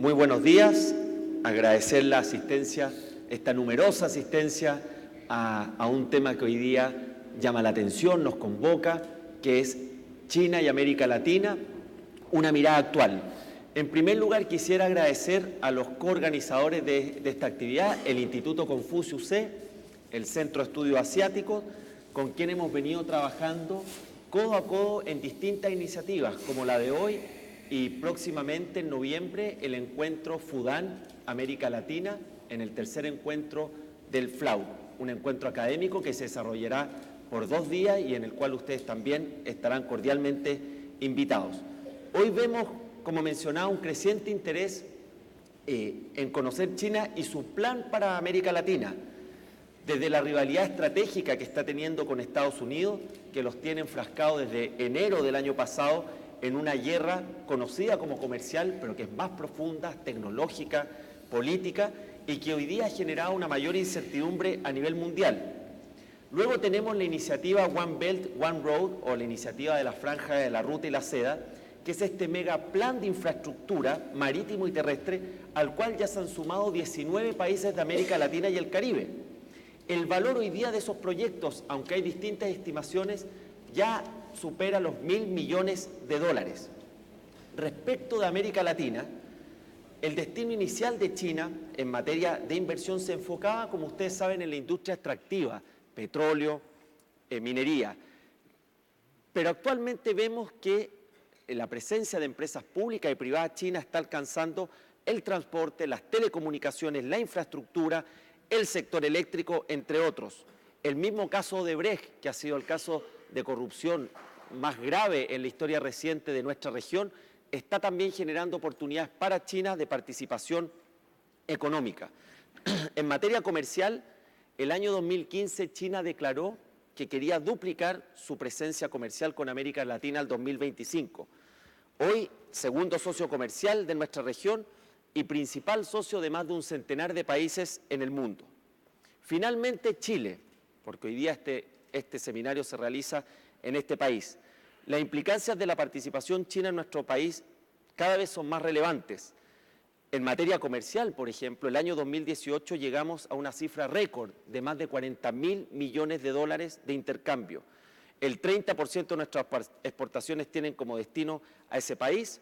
Muy buenos días, agradecer la asistencia, esta numerosa asistencia a un tema que hoy día llama la atención, nos convoca, que es China y América Latina, una mirada actual. En primer lugar, quisiera agradecer a los coorganizadores de esta actividad, el Instituto Confucius-C, el Centro de Estudios Asiáticos, con quien hemos venido trabajando codo a codo en distintas iniciativas, como la de hoy, y próximamente en noviembre el encuentro FUDAN América Latina, en el tercer encuentro del FLAU, un encuentro académico que se desarrollará por 2 días y en el cual ustedes también estarán cordialmente invitados. Hoy vemos, como mencionaba, un creciente interés en conocer China y su plan para América Latina, desde la rivalidad estratégica que está teniendo con Estados Unidos, que los tiene enfrascados desde enero del año pasado en una guerra conocida como comercial, pero que es más profunda, tecnológica, política, y que hoy día ha generado una mayor incertidumbre a nivel mundial. Luego tenemos la iniciativa One Belt, One Road, o la iniciativa de la Franja de la Ruta y la Seda, que es este mega plan de infraestructura marítimo y terrestre, al cual ya se han sumado 19 países de América Latina y el Caribe. El valor hoy día de esos proyectos, aunque hay distintas estimaciones, ya supera los $1.000 millones. Respecto de América Latina, el destino inicial de China en materia de inversión se enfocaba, como ustedes saben, en la industria extractiva, petróleo, minería. Pero actualmente vemos que la presencia de empresas públicas y privadas chinas está alcanzando el transporte, las telecomunicaciones, la infraestructura, el sector eléctrico, entre otros. El mismo caso de Odebrecht, que ha sido el caso de corrupción más grave en la historia reciente de nuestra región, está también generando oportunidades para China de participación económica. En materia comercial, el año 2015 China declaró que quería duplicar su presencia comercial con América Latina al 2025. Hoy, segundo socio comercial de nuestra región y principal socio de más de un centenar de países en el mundo. Finalmente, Chile, porque hoy día este seminario se realiza en este país. Las implicancias de la participación china en nuestro país cada vez son más relevantes. En materia comercial, por ejemplo, el año 2018 llegamos a una cifra récord de más de $40.000 millones de intercambio. El 30% de nuestras exportaciones tienen como destino a ese país.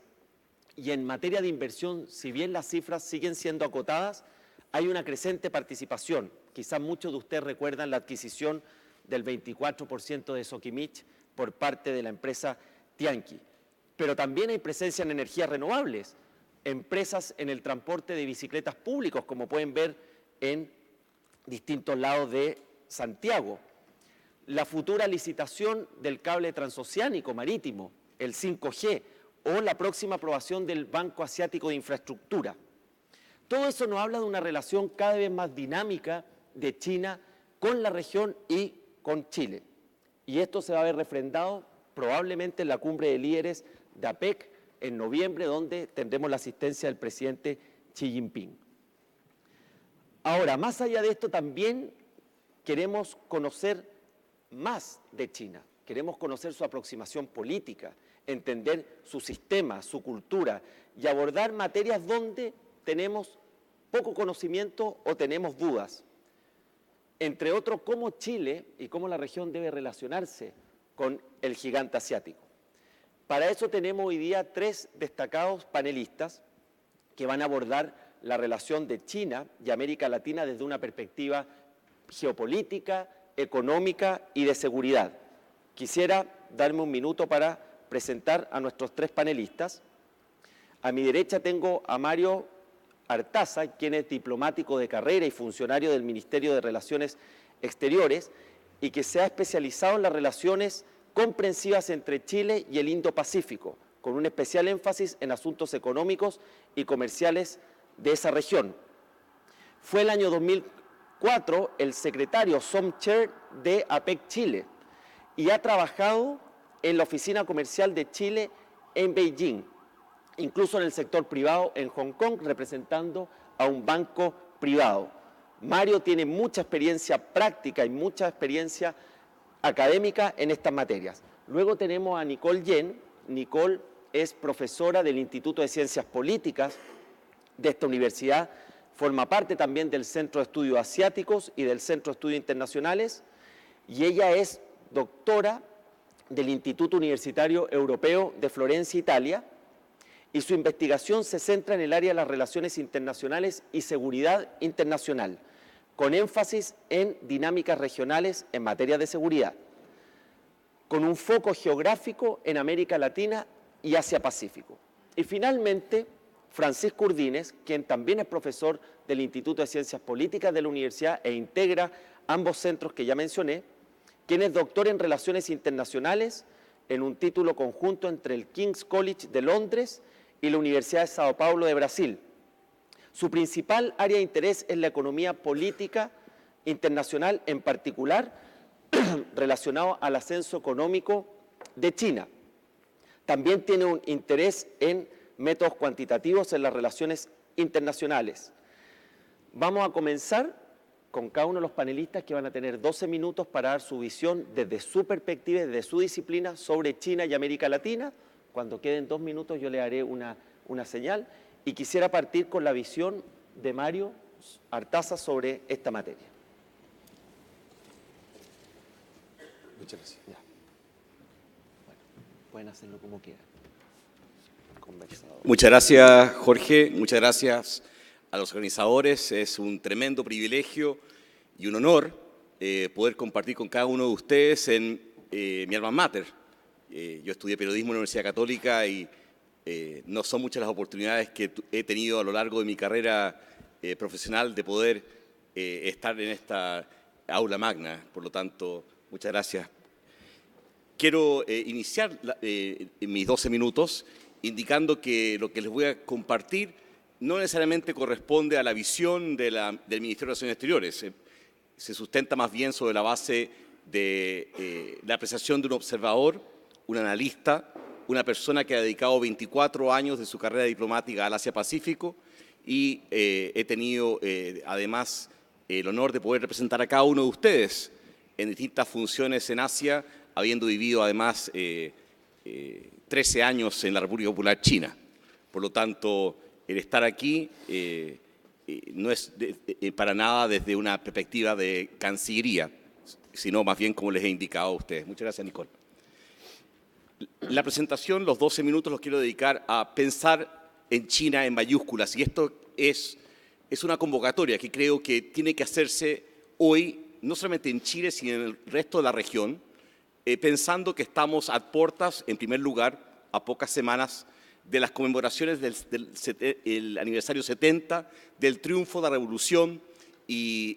Y en materia de inversión, si bien las cifras siguen siendo acotadas, hay una creciente participación. Quizás muchos de ustedes recuerdan la adquisición del 24% de Sokimich por parte de la empresa Tianqi. Pero también hay presencia en energías renovables, empresas en el transporte de bicicletas públicos, como pueden ver en distintos lados de Santiago. La futura licitación del cable transoceánico marítimo, el 5G, o la próxima aprobación del Banco Asiático de Infraestructura. Todo eso nos habla de una relación cada vez más dinámica de China con la región y con Chile. Y esto se va a ver refrendado probablemente en la cumbre de líderes de APEC en noviembre, donde tendremos la asistencia del presidente Xi Jinping. Ahora, más allá de esto, también queremos conocer más de China. Queremos conocer su aproximación política, entender su sistema, su cultura y abordar materias donde tenemos poco conocimiento o tenemos dudas. Entre otros, cómo Chile y cómo la región debe relacionarse con el gigante asiático. Para eso tenemos hoy día 3 destacados panelistas que van a abordar la relación de China y América Latina desde una perspectiva geopolítica, económica y de seguridad. Quisiera darme un minuto para presentar a nuestros 3 panelistas. A mi derecha tengo a Mario Artaza, quien es diplomático de carrera y funcionario del Ministerio de Relaciones Exteriores y que se ha especializado en las relaciones comprensivas entre Chile y el Indo-Pacífico, con un especial énfasis en asuntos económicos y comerciales de esa región. Fue el año 2004 el secretario SomChair de APEC Chile y ha trabajado en la Oficina Comercial de Chile en Beijing, incluso en el sector privado en Hong Kong, representando a un banco privado. Mario tiene mucha experiencia práctica y mucha experiencia académica en estas materias. Luego tenemos a Nicole Yen. Nicole es profesora del Instituto de Ciencias Políticas de esta universidad, forma parte también del Centro de Estudios Asiáticos y del Centro de Estudios Internacionales, y ella es doctora del Instituto Universitario Europeo de Florencia, Italia, y su investigación se centra en el área de las relaciones internacionales y seguridad internacional, con énfasis en dinámicas regionales en materia de seguridad, con un foco geográfico en América Latina y Asia-Pacífico. Y finalmente, Francisco Urdines, quien también es profesor del Instituto de Ciencias Políticas de la Universidad e integra ambos centros que ya mencioné, quien es doctor en Relaciones Internacionales en un título conjunto entre el King's College de Londres y la Universidad de Sao Paulo de Brasil. Su principal área de interés es la economía política internacional, en particular relacionado al ascenso económico de China. También tiene un interés en métodos cuantitativos en las relaciones internacionales. Vamos a comenzar con cada uno de los panelistas, que van a tener 12 minutos para dar su visión desde su perspectiva, desde su disciplina sobre China y América Latina. Cuando queden 2 minutos yo le haré una señal, y quisiera partir con la visión de Mario Artaza sobre esta materia. Muchas gracias. Ya. Bueno, pueden hacerlo como quieran. Muchas gracias, Jorge. Muchas gracias a los organizadores. Es un tremendo privilegio y un honor poder compartir con cada uno de ustedes en mi alma mater. Yo estudié periodismo en la Universidad Católica y no son muchas las oportunidades que he tenido a lo largo de mi carrera profesional de poder estar en esta aula magna. Por lo tanto, muchas gracias. Quiero iniciar mis 12 minutos indicando que lo que les voy a compartir no necesariamente corresponde a la visión del Ministerio de Relaciones Exteriores. Se sustenta más bien sobre la base de la apreciación de un observador, un analista, una persona que ha dedicado 24 años de su carrera diplomática al Asia-Pacífico, y he tenido además el honor de poder representar a cada uno de ustedes en distintas funciones en Asia, habiendo vivido además 13 años en la República Popular China. Por lo tanto, el estar aquí no es para nada desde una perspectiva de cancillería, sino más bien como les he indicado a ustedes. Muchas gracias, Nicole. La presentación, los 12 minutos, los quiero dedicar a pensar en China en mayúsculas, y esto es una convocatoria que creo que tiene que hacerse hoy, no solamente en Chile, sino en el resto de la región, pensando que estamos a puertas, en primer lugar, a pocas semanas de las conmemoraciones del aniversario 70 del triunfo de la Revolución y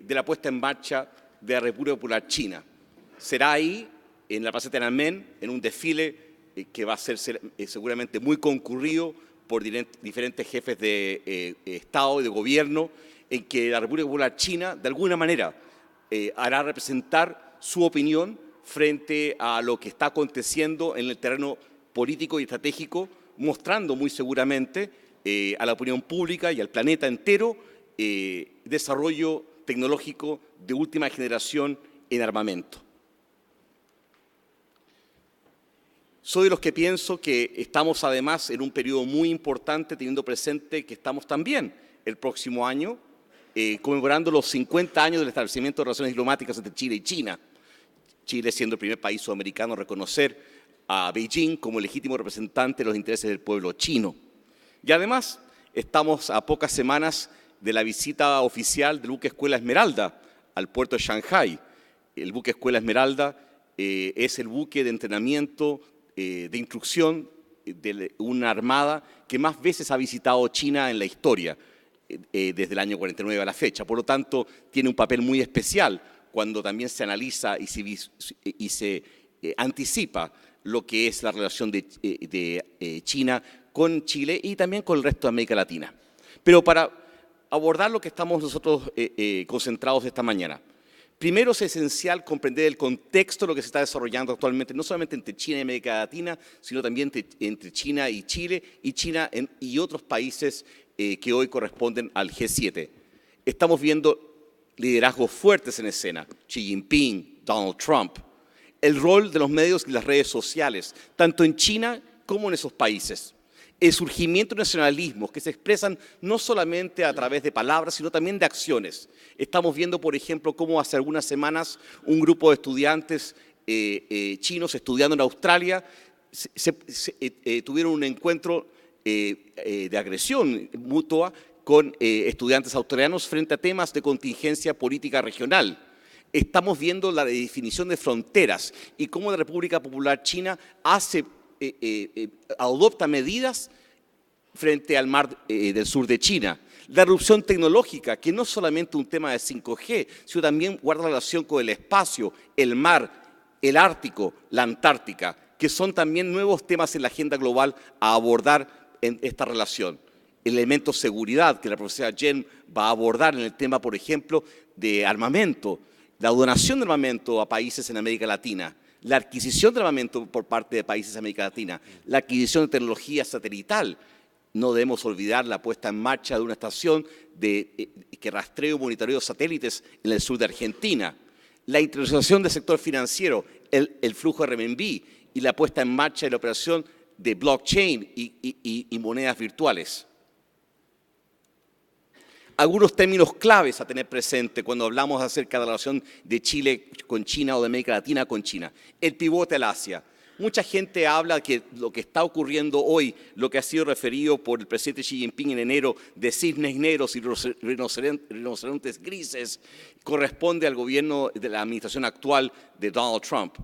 de la puesta en marcha de la República Popular China. Será ahí, en la Plaza Tiananmen, en un desfile que va a ser seguramente muy concurrido por diferentes jefes de Estado y de Gobierno, en que la República Popular China, de alguna manera, hará representar su opinión frente a lo que está aconteciendo en el terreno político y estratégico, mostrando muy seguramente a la opinión pública y al planeta entero desarrollo tecnológico de última generación en armamento. Soy de los que pienso que estamos además en un periodo muy importante, teniendo presente que estamos también el próximo año conmemorando los 50 años del establecimiento de relaciones diplomáticas entre Chile y China. Chile siendo el primer país sudamericano a reconocer a Beijing como legítimo representante de los intereses del pueblo chino. Y además estamos a pocas semanas de la visita oficial del buque Escuela Esmeralda al puerto de Shanghái. El buque Escuela Esmeralda es el buque de entrenamiento de instrucción de una armada que más veces ha visitado China en la historia, desde el año 49 a la fecha. Por lo tanto, tiene un papel muy especial cuando también se analiza y se anticipa lo que es la relación de China con Chile y también con el resto de América Latina. Pero para abordar lo que estamos nosotros concentrados esta mañana, primero es esencial comprender el contexto de lo que se está desarrollando actualmente, no solamente entre China y América Latina, sino también entre China y Chile, y China y otros países que hoy corresponden al G7. Estamos viendo liderazgos fuertes en escena: Xi Jinping, Donald Trump, el rol de los medios y las redes sociales, tanto en China como en esos países. el surgimiento de nacionalismos que se expresan no solamente a través de palabras, sino también de acciones. Estamos viendo, por ejemplo, cómo hace algunas semanas un grupo de estudiantes chinos estudiando en Australia tuvieron un encuentro de agresión mutua con estudiantes australianos frente a temas de contingencia política regional. Estamos viendo la definición de fronteras y cómo la República Popular China adopta medidas frente al mar del sur de China. La erupción tecnológica, que no es solamente un tema de 5G, sino también guarda relación con el espacio, el mar, el Ártico, la Antártica, que son también nuevos temas en la agenda global a abordar en esta relación. El elemento seguridad, que la profesora Jen va a abordar en el tema, por ejemplo, de armamento, la donación de armamento a países en América Latina, la adquisición de armamento por parte de países de América Latina, la adquisición de tecnología satelital. No debemos olvidar la puesta en marcha de una estación que rastree y monitoreo satélites en el sur de Argentina, la internacionalización del sector financiero, el flujo de renminbi y la puesta en marcha de la operación de blockchain y monedas virtuales. Algunos términos claves a tener presente cuando hablamos acerca de la relación de Chile con China o de América Latina con China. El pivote al Asia. Mucha gente habla que lo que está ocurriendo hoy, lo que ha sido referido por el presidente Xi Jinping en enero de cisnes negros y rinocerontes grises, corresponde al gobierno de la administración actual de Donald Trump.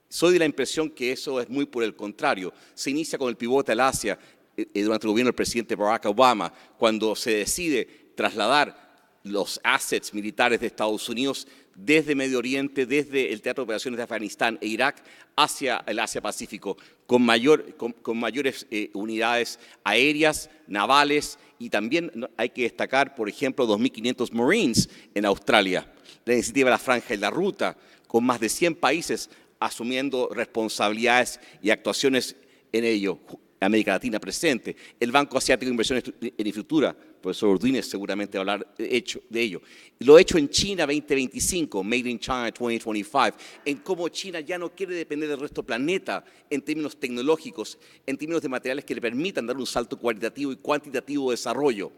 Soy de la impresión que eso es muy por el contrario. Se inicia con el pivote al Asia durante el gobierno del presidente Barack Obama, cuando se decide trasladar los assets militares de Estados Unidos desde Medio Oriente, desde el Teatro de Operaciones de Afganistán e Irak, hacia el Asia-Pacífico, con mayores unidades aéreas, navales, y también hay que destacar, por ejemplo, 2.500 Marines en Australia. La iniciativa de la Franja y la Ruta, con más de 100 países asumiendo responsabilidades y actuaciones en ello. América Latina presente, el Banco Asiático de Inversiones en Infraestructura, el profesor Ordóñez seguramente va a hablar de ello. Lo hecho en China 2025, Made in China 2025, en cómo China ya no quiere depender del resto del planeta en términos tecnológicos, en términos de materiales que le permitan dar un salto cualitativo y cuantitativo de desarrollo.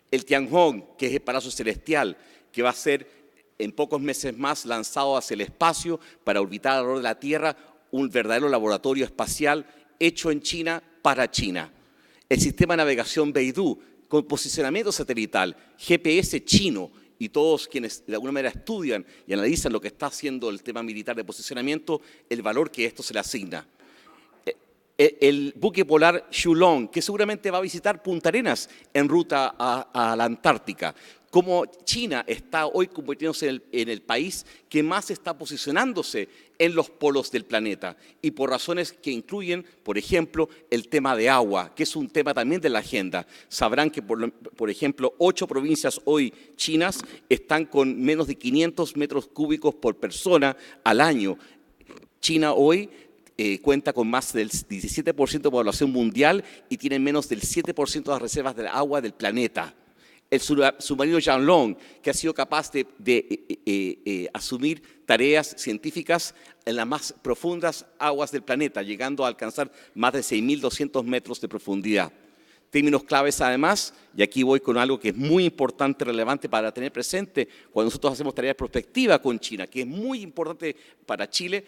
El Tianhong, que es el Palacio Celestial, que va a ser en pocos meses más lanzado hacia el espacio para orbitar alrededor de la Tierra, un verdadero laboratorio espacial hecho en China para China. El sistema de navegación Beidou, con posicionamiento satelital, GPS chino, y todos quienes de alguna manera estudian y analizan lo que está haciendo el tema militar de posicionamiento, el valor que esto se le asigna. El buque polar Xulong, que seguramente va a visitar Punta Arenas en ruta a la Antártica. Como China está hoy convirtiéndose en el país que más está posicionándose en los polos del planeta, y por razones que incluyen, por ejemplo, el tema de agua, que es un tema también de la agenda. Sabrán que, por ejemplo, 8 provincias hoy chinas están con menos de 500 metros cúbicos por persona al año. China hoy cuenta con más del 17% de población mundial y tiene menos del 7% de las reservas de agua del planeta. El submarino Yanlong, que ha sido capaz de asumir tareas científicas en las más profundas aguas del planeta, llegando a alcanzar más de 6.200 metros de profundidad. Términos claves además, y aquí voy con algo que es muy importante, relevante para tener presente cuando nosotros hacemos tareas de prospectiva con China, que es muy importante para Chile,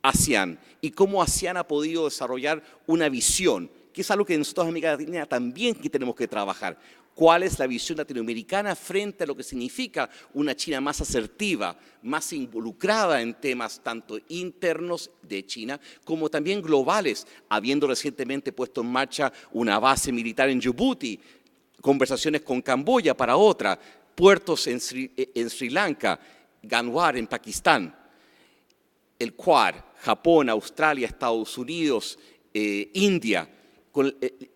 ASEAN, y cómo ASEAN ha podido desarrollar una visión, que es algo que nosotros en América Latina también que tenemos que trabajar. ¿Cuál es la visión latinoamericana frente a lo que significa una China más asertiva, más involucrada en temas tanto internos de China como también globales, habiendo recientemente puesto en marcha una base militar en Djibouti, conversaciones con Camboya para otra, puertos en Sri Lanka, Ganwar en Pakistán, el Quad, Japón, Australia, Estados Unidos, India,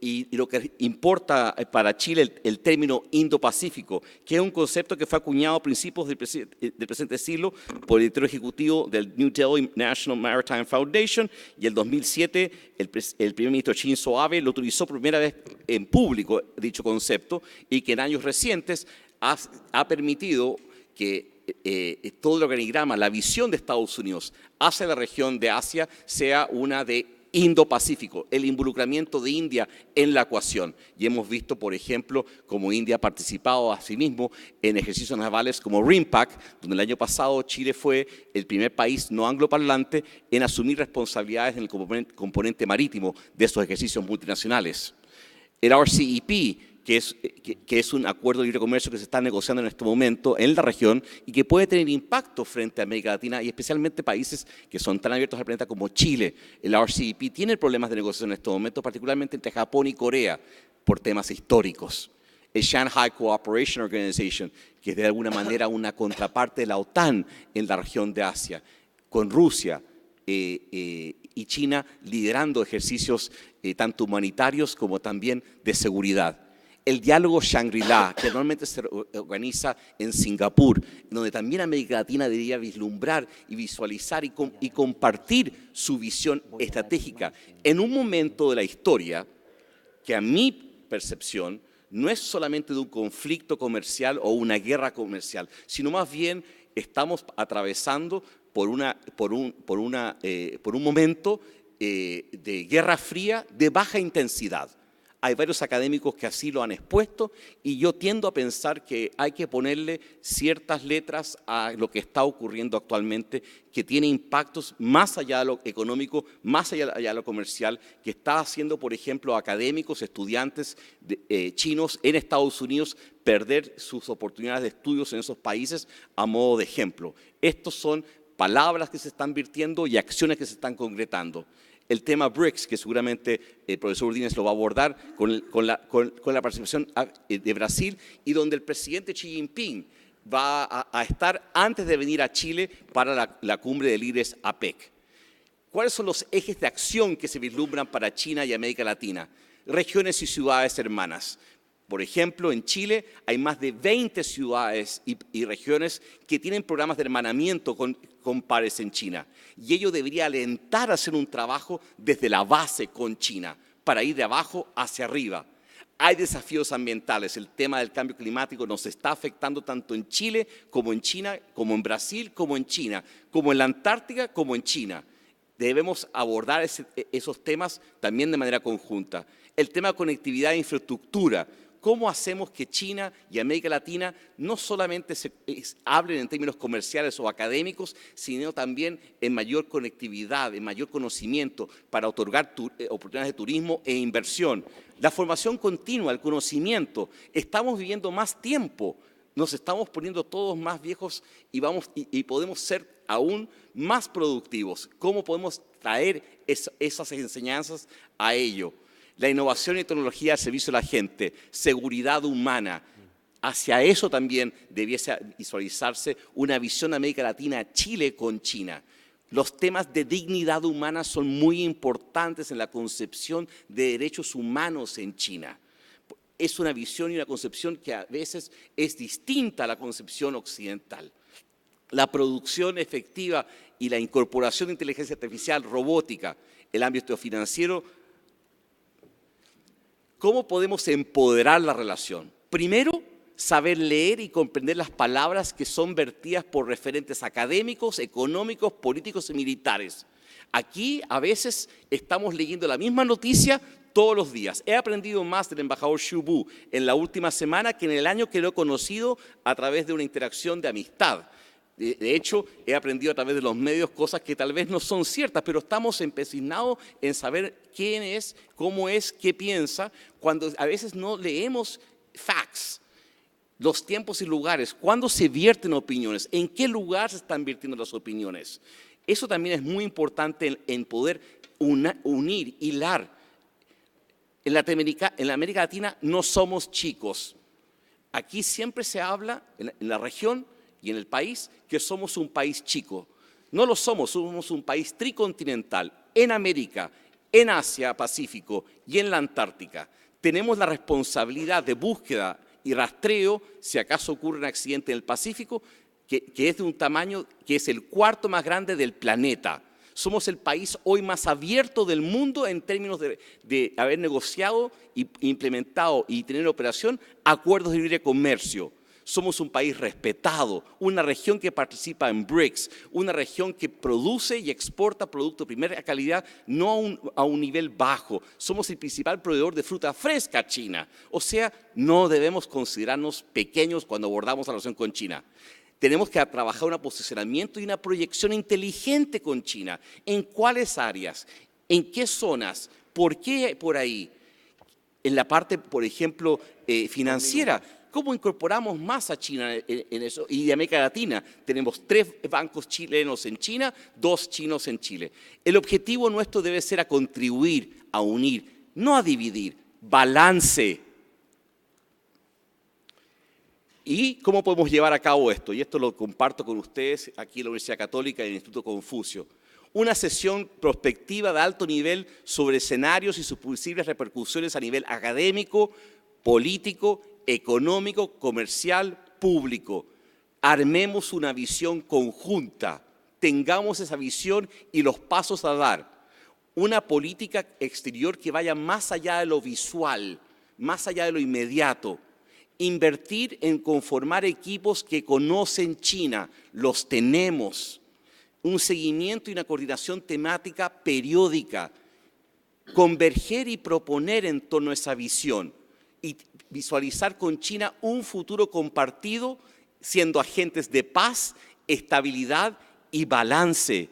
y lo que importa para Chile el término Indo-Pacífico, que es un concepto que fue acuñado a principios del presente siglo por el director ejecutivo del New Delhi National Maritime Foundation, y en 2007 el primer ministro Shinzo Abe lo utilizó por primera vez en público, dicho concepto, y que en años recientes ha permitido que todo el organigrama, la visión de Estados Unidos hacia la región de Asia sea una de Indo-Pacífico, el involucramiento de India en la ecuación. Y hemos visto, por ejemplo, cómo India ha participado asimismo en ejercicios navales como RIMPAC, donde el año pasado Chile fue el primer país no angloparlante en asumir responsabilidades en el componente marítimo de estos ejercicios multinacionales. El RCEP, que es un acuerdo de libre comercio que se está negociando en este momento en la región y que puede tener impacto frente a América Latina y especialmente países que son tan abiertos al planeta como Chile. El RCEP tiene problemas de negociación en este momento, particularmente entre Japón y Corea, por temas históricos. El Shanghai Cooperation Organization, que es de alguna manera una contraparte de la OTAN en la región de Asia, con Rusia y China liderando ejercicios tanto humanitarios como también de seguridad. El diálogo Shangri-La, que normalmente se organiza en Singapur, donde también América Latina debería vislumbrar y visualizar y compartir su visión estratégica en un momento de la historia que a mi percepción no es solamente de un conflicto comercial o una guerra comercial, sino más bien estamos atravesando por un momento de guerra fría de baja intensidad. Hay varios académicos que así lo han expuesto y yo tiendo a pensar que hay que ponerle ciertas letras a lo que está ocurriendo actualmente, que tiene impactos más allá de lo económico, más allá de lo comercial, que está haciendo, por ejemplo, académicos, estudiantes chinos en Estados Unidos perder sus oportunidades de estudios en esos países a modo de ejemplo. Estos son palabras que se están virtiendo y acciones que se están concretando. El tema BRICS, que seguramente el profesor Urdines lo va a abordar con la participación de Brasil y donde el presidente Xi Jinping va a estar antes de venir a Chile para la cumbre de líderes APEC. ¿Cuáles son los ejes de acción que se vislumbran para China y América Latina? Regiones y ciudades hermanas. Por ejemplo, en Chile hay más de 20 ciudades y regiones que tienen programas de hermanamiento con pares en China. Y ello debería alentar a hacer un trabajo desde la base con China, para ir de abajo hacia arriba. Hay desafíos ambientales. El tema del cambio climático nos está afectando tanto en Chile como en China, como en Brasil, como en China, como en la Antártica, como en China. Debemos abordar esos temas también de manera conjunta. El tema de conectividad e infraestructura. ¿Cómo hacemos que China y América Latina no solamente hablen en términos comerciales o académicos, sino también en mayor conectividad, en mayor conocimiento para otorgar oportunidades de turismo e inversión? La formación continua, el conocimiento. Estamos viviendo más tiempo, nos estamos poniendo todos más viejos y podemos ser aún más productivos. ¿Cómo podemos traer esas enseñanzas a ello? La innovación y tecnología al servicio de la gente, seguridad humana. Hacia eso también debiese visualizarse una visión de América Latina-Chile con China. Los temas de dignidad humana son muy importantes en la concepción de derechos humanos en China. Es una visión y una concepción que a veces es distinta a la concepción occidental. La producción efectiva y la incorporación de inteligencia artificial, robótica, el ámbito financiero. ¿Cómo podemos empoderar la relación? Primero, saber leer y comprender las palabras que son vertidas por referentes académicos, económicos, políticos y militares. Aquí a veces estamos leyendo la misma noticia todos los días. He aprendido más del embajador Xu Bu en la última semana que en el año que lo he conocido a través de una interacción de amistad. De hecho, he aprendido a través de los medios cosas que tal vez no son ciertas, pero estamos empecinados en saber quién es, cómo es, qué piensa, cuando a veces no leemos facts, los tiempos y lugares, cuándo se vierten opiniones, en qué lugar se están virtiendo las opiniones. Eso también es muy importante en poder unir, hilar. En la América Latina no somos chicos. Aquí siempre se habla, en la región y en el país, que somos un país chico. No lo somos, somos un país tricontinental, en América, en Asia, Pacífico y en la Antártica. Tenemos la responsabilidad de búsqueda y rastreo, si acaso ocurre un accidente en el Pacífico, que es de un tamaño que es el cuarto más grande del planeta. Somos el país hoy más abierto del mundo en términos de haber negociado, implementado y tener en operación acuerdos de libre comercio. Somos un país respetado, una región que participa en BRICS, una región que produce y exporta productos de primera calidad, no a un nivel bajo. Somos el principal proveedor de fruta fresca a China. O sea, no debemos considerarnos pequeños cuando abordamos la relación con China. Tenemos que trabajar un posicionamiento y una proyección inteligente con China. ¿En cuáles áreas? ¿En qué zonas? ¿Por qué por ahí? En la parte, por ejemplo, financiera. ¿Cómo incorporamos más a China en eso? Y de América Latina. Tenemos 3 bancos chilenos en China, 2 chinos en Chile. El objetivo nuestro debe ser a contribuir, a unir, no a dividir. Balance. ¿Y cómo podemos llevar a cabo esto? Y esto lo comparto con ustedes aquí en la Universidad Católica y en el Instituto Confucio. Una sesión prospectiva de alto nivel sobre escenarios y sus posibles repercusiones a nivel académico, político, económico, comercial, público. Armemos una visión conjunta, tengamos esa visión y los pasos a dar. Una política exterior que vaya más allá de lo visual, más allá de lo inmediato. Invertir en conformar equipos que conocen China, los tenemos. Un seguimiento y una coordinación temática periódica. Converger y proponer en torno a esa visión y visualizar con China un futuro compartido siendo agentes de paz, estabilidad y balance.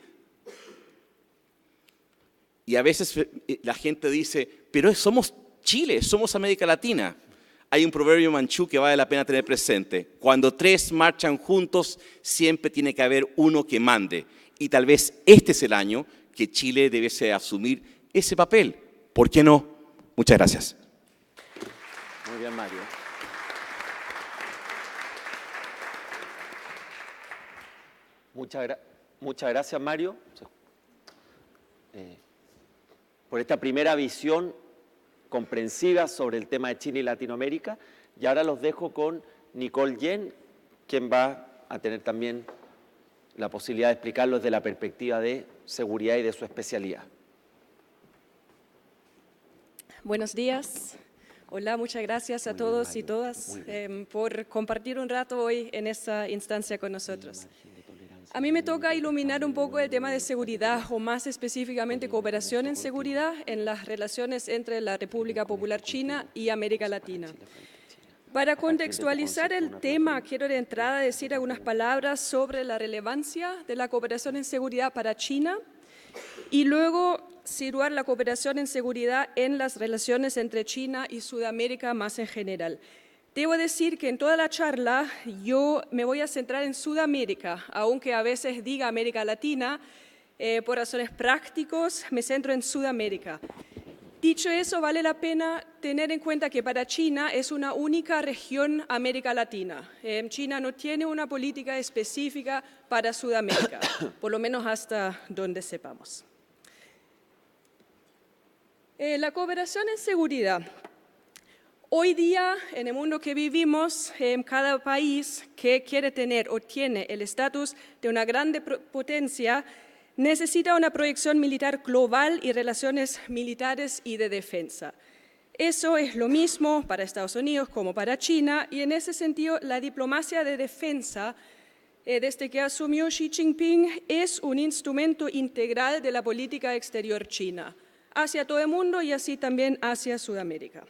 Y a veces la gente dice, pero somos Chile, somos América Latina. Hay un proverbio manchú que vale la pena tener presente. Cuando 3 marchan juntos, siempre tiene que haber uno que mande. Y tal vez este es el año que Chile debe asumir ese papel. ¿Por qué no? Muchas gracias. Muy bien, Mario. Muchas gracias, Mario, por esta primera visión comprensiva sobre el tema de China y Latinoamérica. Y ahora los dejo con Nicole Yen, quien va a tener también la posibilidad de explicarlo desde la perspectiva de seguridad y de su especialidad. Buenos días. Hola, muchas gracias a todos y todas por compartir un rato hoy en esta instancia con nosotros. A mí me toca iluminar un poco el tema de seguridad, o más específicamente cooperación en seguridad en las relaciones entre la República Popular China y América Latina. Para contextualizar el tema, quiero de entrada decir algunas palabras sobre la relevancia de la cooperación en seguridad para China y luego situar la cooperación en seguridad en las relaciones entre China y Sudamérica más en general. Debo decir que en toda la charla yo me voy a centrar en Sudamérica, aunque a veces diga América Latina, por razones prácticas me centro en Sudamérica. Dicho eso, vale la pena tener en cuenta que para China es una única región América Latina. China no tiene una política específica para Sudamérica, por lo menos hasta donde sepamos. La cooperación en seguridad. Hoy día, en el mundo que vivimos, cada país que quiere tener o tiene el estatus de una grande potencia necesita una proyección militar global y relaciones militares y de defensa. Eso es lo mismo para Estados Unidos como para China, y en ese sentido la diplomacia de defensa, desde que asumió Xi Jinping, es un instrumento integral de la política exterior china, hacia todo el mundo y así también hacia Sudamérica.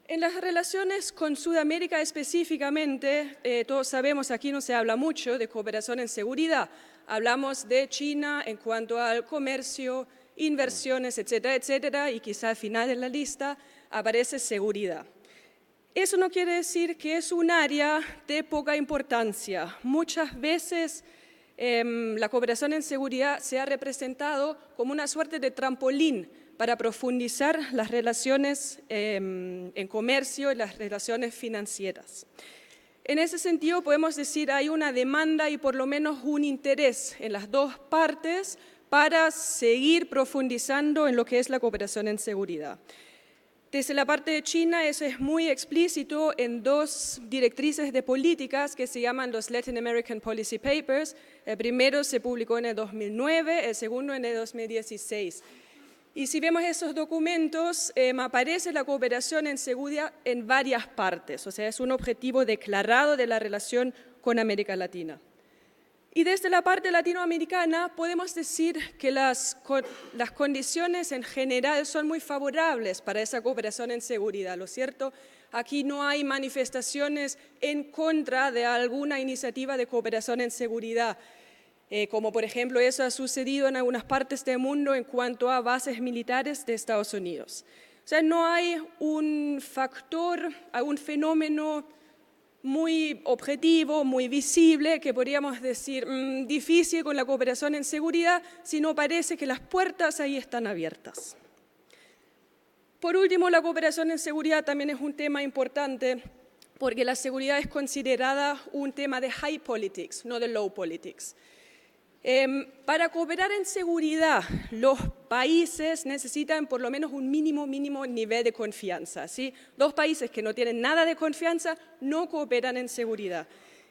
En las relaciones con Sudamérica específicamente, todos sabemos, aquí no se habla mucho de cooperación en seguridad. Hablamos de China en cuanto al comercio, inversiones, etcétera, etcétera, y quizá al final de la lista aparece seguridad. Eso no quiere decir que es un área de poca importancia. Muchas veces la cooperación en seguridad se ha representado como una suerte de trampolín para profundizar las relaciones en comercio y las relaciones financieras. En ese sentido, podemos decir que hay una demanda y por lo menos un interés en las dos partes para seguir profundizando en lo que es la cooperación en seguridad. Desde la parte de China, eso es muy explícito en 2 directrices de políticas que se llaman los Latin American Policy Papers. El primero se publicó en el 2009, el segundo en el 2016. Y si vemos esos documentos, aparece la cooperación en seguridad en varias partes, o sea, es un objetivo declarado de la relación con América Latina. Y desde la parte latinoamericana podemos decir que las condiciones en general son muy favorables para esa cooperación en seguridad, ¿lo es cierto? Aquí no hay manifestaciones en contra de alguna iniciativa de cooperación en seguridad, como por ejemplo eso ha sucedido en algunas partes del mundo en cuanto a bases militares de Estados Unidos. O sea, no hay un factor, algún fenómeno muy objetivo, muy visible, que podríamos decir difícil con la cooperación en seguridad, sino parece que las puertas ahí están abiertas. Por último, la cooperación en seguridad también es un tema importante porque la seguridad es considerada un tema de high politics, no de low politics. Para cooperar en seguridad, los países necesitan por lo menos un mínimo nivel de confianza, ¿sí? Dos países que no tienen nada de confianza no cooperan en seguridad.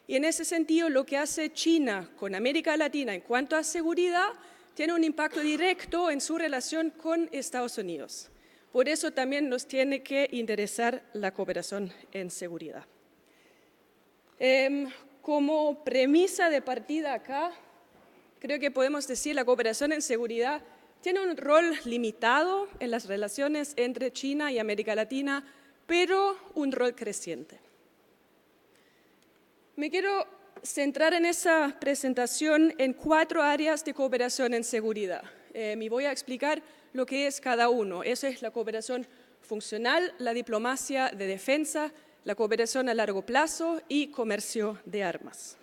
Y en ese sentido, lo que hace China con América Latina en cuanto a seguridad tiene un impacto directo en su relación con Estados Unidos. Por eso también nos tiene que interesar la cooperación en seguridad. Como premisa de partida acá, creo que podemos decir que la cooperación en seguridad tiene un rol limitado en las relaciones entre China y América Latina, pero un rol creciente. Me quiero centrar en esa presentación en 4 áreas de cooperación en seguridad. Me voy a explicar lo que es cada uno. Eso es la cooperación funcional, la diplomacia de defensa, la cooperación a largo plazo y comercio de armas.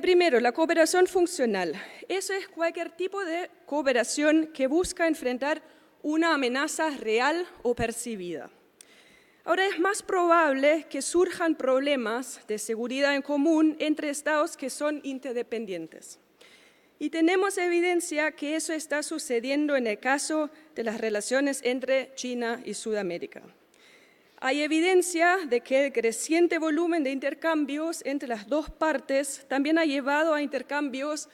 Primero, la cooperación funcional. Eso es cualquier tipo de cooperación que busca enfrentar una amenaza real o percibida. Ahora, es más probable que surjan problemas de seguridad en común entre estados que son interdependientes. Y tenemos evidencia que eso está sucediendo en el caso de las relaciones entre China y Sudamérica. Hay evidencia de que el creciente volumen de intercambios entre las dos partes también ha llevado a intercambios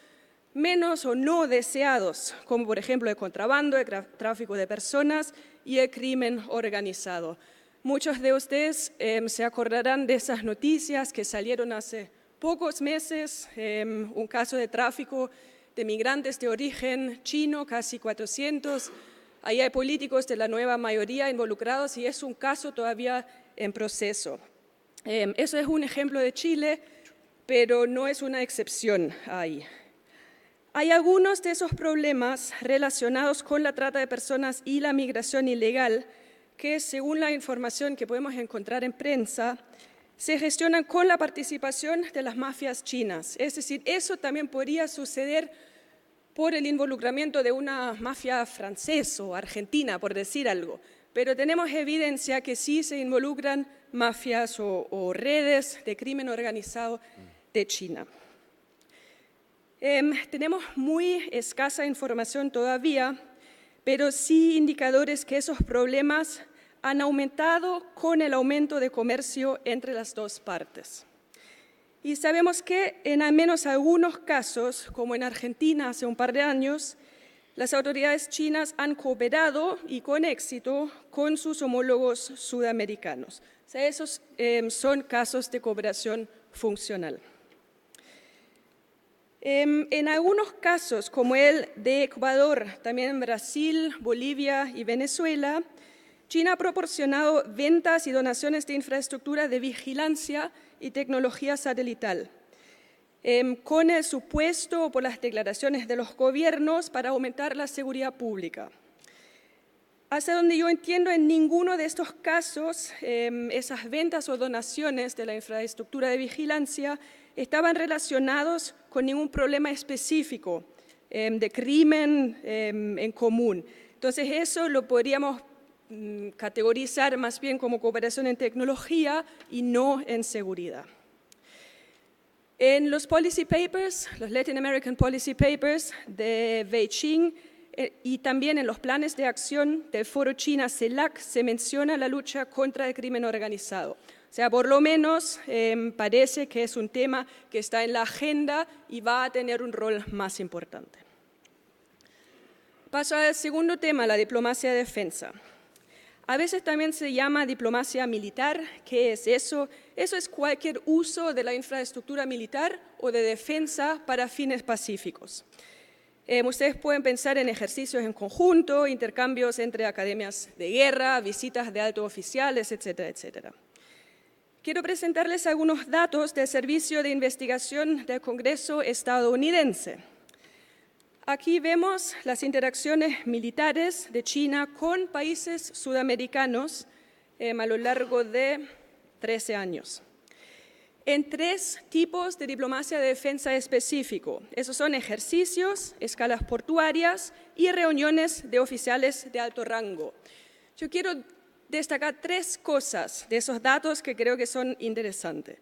menos o no deseados, como por ejemplo el contrabando, el tráfico de personas y el crimen organizado. Muchos de ustedes se acordarán de esas noticias que salieron hace pocos meses, un caso de tráfico de migrantes de origen chino, casi 400. Ahí hay políticos de la nueva mayoría involucrados y es un caso todavía en proceso. Eso es un ejemplo de Chile, pero no es una excepción ahí. Hay algunos de esos problemas relacionados con la trata de personas y la migración ilegal que, según la información que podemos encontrar en prensa, se gestionan con la participación de las mafias chinas. Es decir, eso también podría suceder por el involucramiento de una mafia francesa o argentina, por decir algo. Pero tenemos evidencia que sí se involucran mafias o redes de crimen organizado de China. Tenemos muy escasa información todavía, pero sí indicadores que esos problemas han aumentado con el aumento de comercio entre las dos partes. Y sabemos que en al menos algunos casos, como en Argentina hace un par de años, las autoridades chinas han cooperado y con éxito con sus homólogos sudamericanos. O sea, esos son casos de cooperación funcional. En algunos casos, como el de Ecuador, también en Brasil, Bolivia y Venezuela, China ha proporcionado ventas y donaciones de infraestructura de vigilancia y tecnología satelital, con el supuesto o por las declaraciones de los gobiernos para aumentar la seguridad pública. Hasta donde yo entiendo, en ninguno de estos casos, esas ventas o donaciones de la infraestructura de vigilancia estaban relacionados con ningún problema específico de crimen en común. Entonces, eso lo podríamos categorizar más bien como cooperación en tecnología y no en seguridad. En los policy papers, los Latin American Policy Papers de Beijing y también en los planes de acción del Foro China-CELAC se menciona la lucha contra el crimen organizado. O sea, por lo menos parece que es un tema que está en la agenda y va a tener un rol más importante. Paso al segundo tema, la diplomacia de defensa. A veces también se llama diplomacia militar. ¿Qué es eso? Eso es cualquier uso de la infraestructura militar o de defensa para fines pacíficos. Ustedes pueden pensar en ejercicios en conjunto, intercambios entre academias de guerra, visitas de altos oficiales, etcétera, etcétera. Quiero presentarles algunos datos del Servicio de Investigación del Congreso estadounidense. Aquí vemos las interacciones militares de China con países sudamericanos a lo largo de 13 años. En 3 tipos de diplomacia de defensa específico. Esos son ejercicios, escalas portuarias y reuniones de oficiales de alto rango. Yo quiero destacar 3 cosas de esos datos que creo que son interesantes.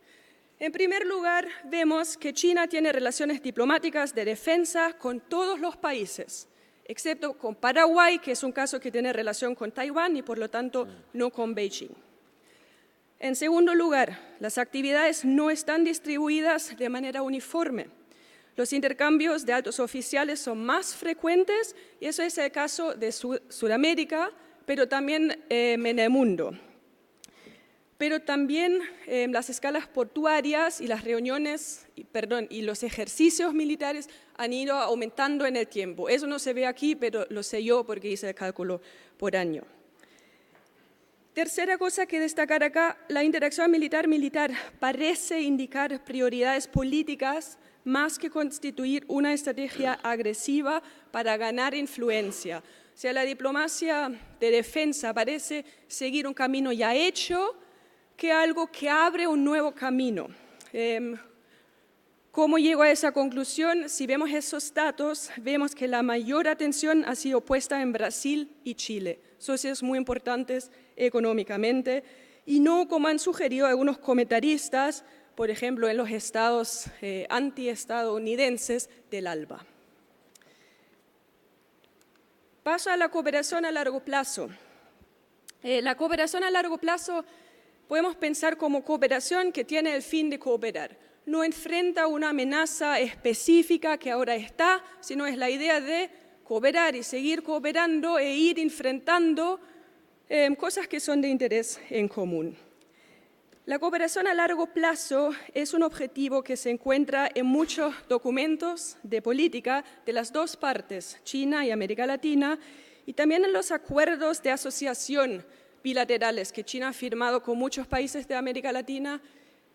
En primer lugar, vemos que China tiene relaciones diplomáticas de defensa con todos los países, excepto con Paraguay, que es un caso que tiene relación con Taiwán y por lo tanto no con Beijing. En segundo lugar, las actividades no están distribuidas de manera uniforme. Los intercambios de altos oficiales son más frecuentes y eso es el caso de Sudamérica, pero también en el mundo. Pero también las escalas portuarias y las reuniones, y los ejercicios militares han ido aumentando en el tiempo. Eso no se ve aquí, pero lo sé yo porque hice el cálculo por año. Tercera cosa que destacar acá, la interacción militar-militar parece indicar prioridades políticas más que constituir una estrategia agresiva para ganar influencia. O sea, la diplomacia de defensa parece seguir un camino ya hecho que algo que abre un nuevo camino. ¿Cómo llego a esa conclusión? Si vemos esos datos, vemos que la mayor atención ha sido puesta en Brasil y Chile, socios muy importantes económicamente, y no como han sugerido algunos comentaristas, por ejemplo, en los estados antiestadounidenses del ALBA. Paso a la cooperación a largo plazo. La cooperación a largo plazo podemos pensar como cooperación que tiene el fin de cooperar. No enfrenta una amenaza específica que ahora está, sino es la idea de cooperar y seguir cooperando e ir enfrentando cosas que son de interés en común. La cooperación a largo plazo es un objetivo que se encuentra en muchos documentos de política de las dos partes, China y América Latina, y también en los acuerdos de asociación bilaterales que China ha firmado con muchos países de América Latina,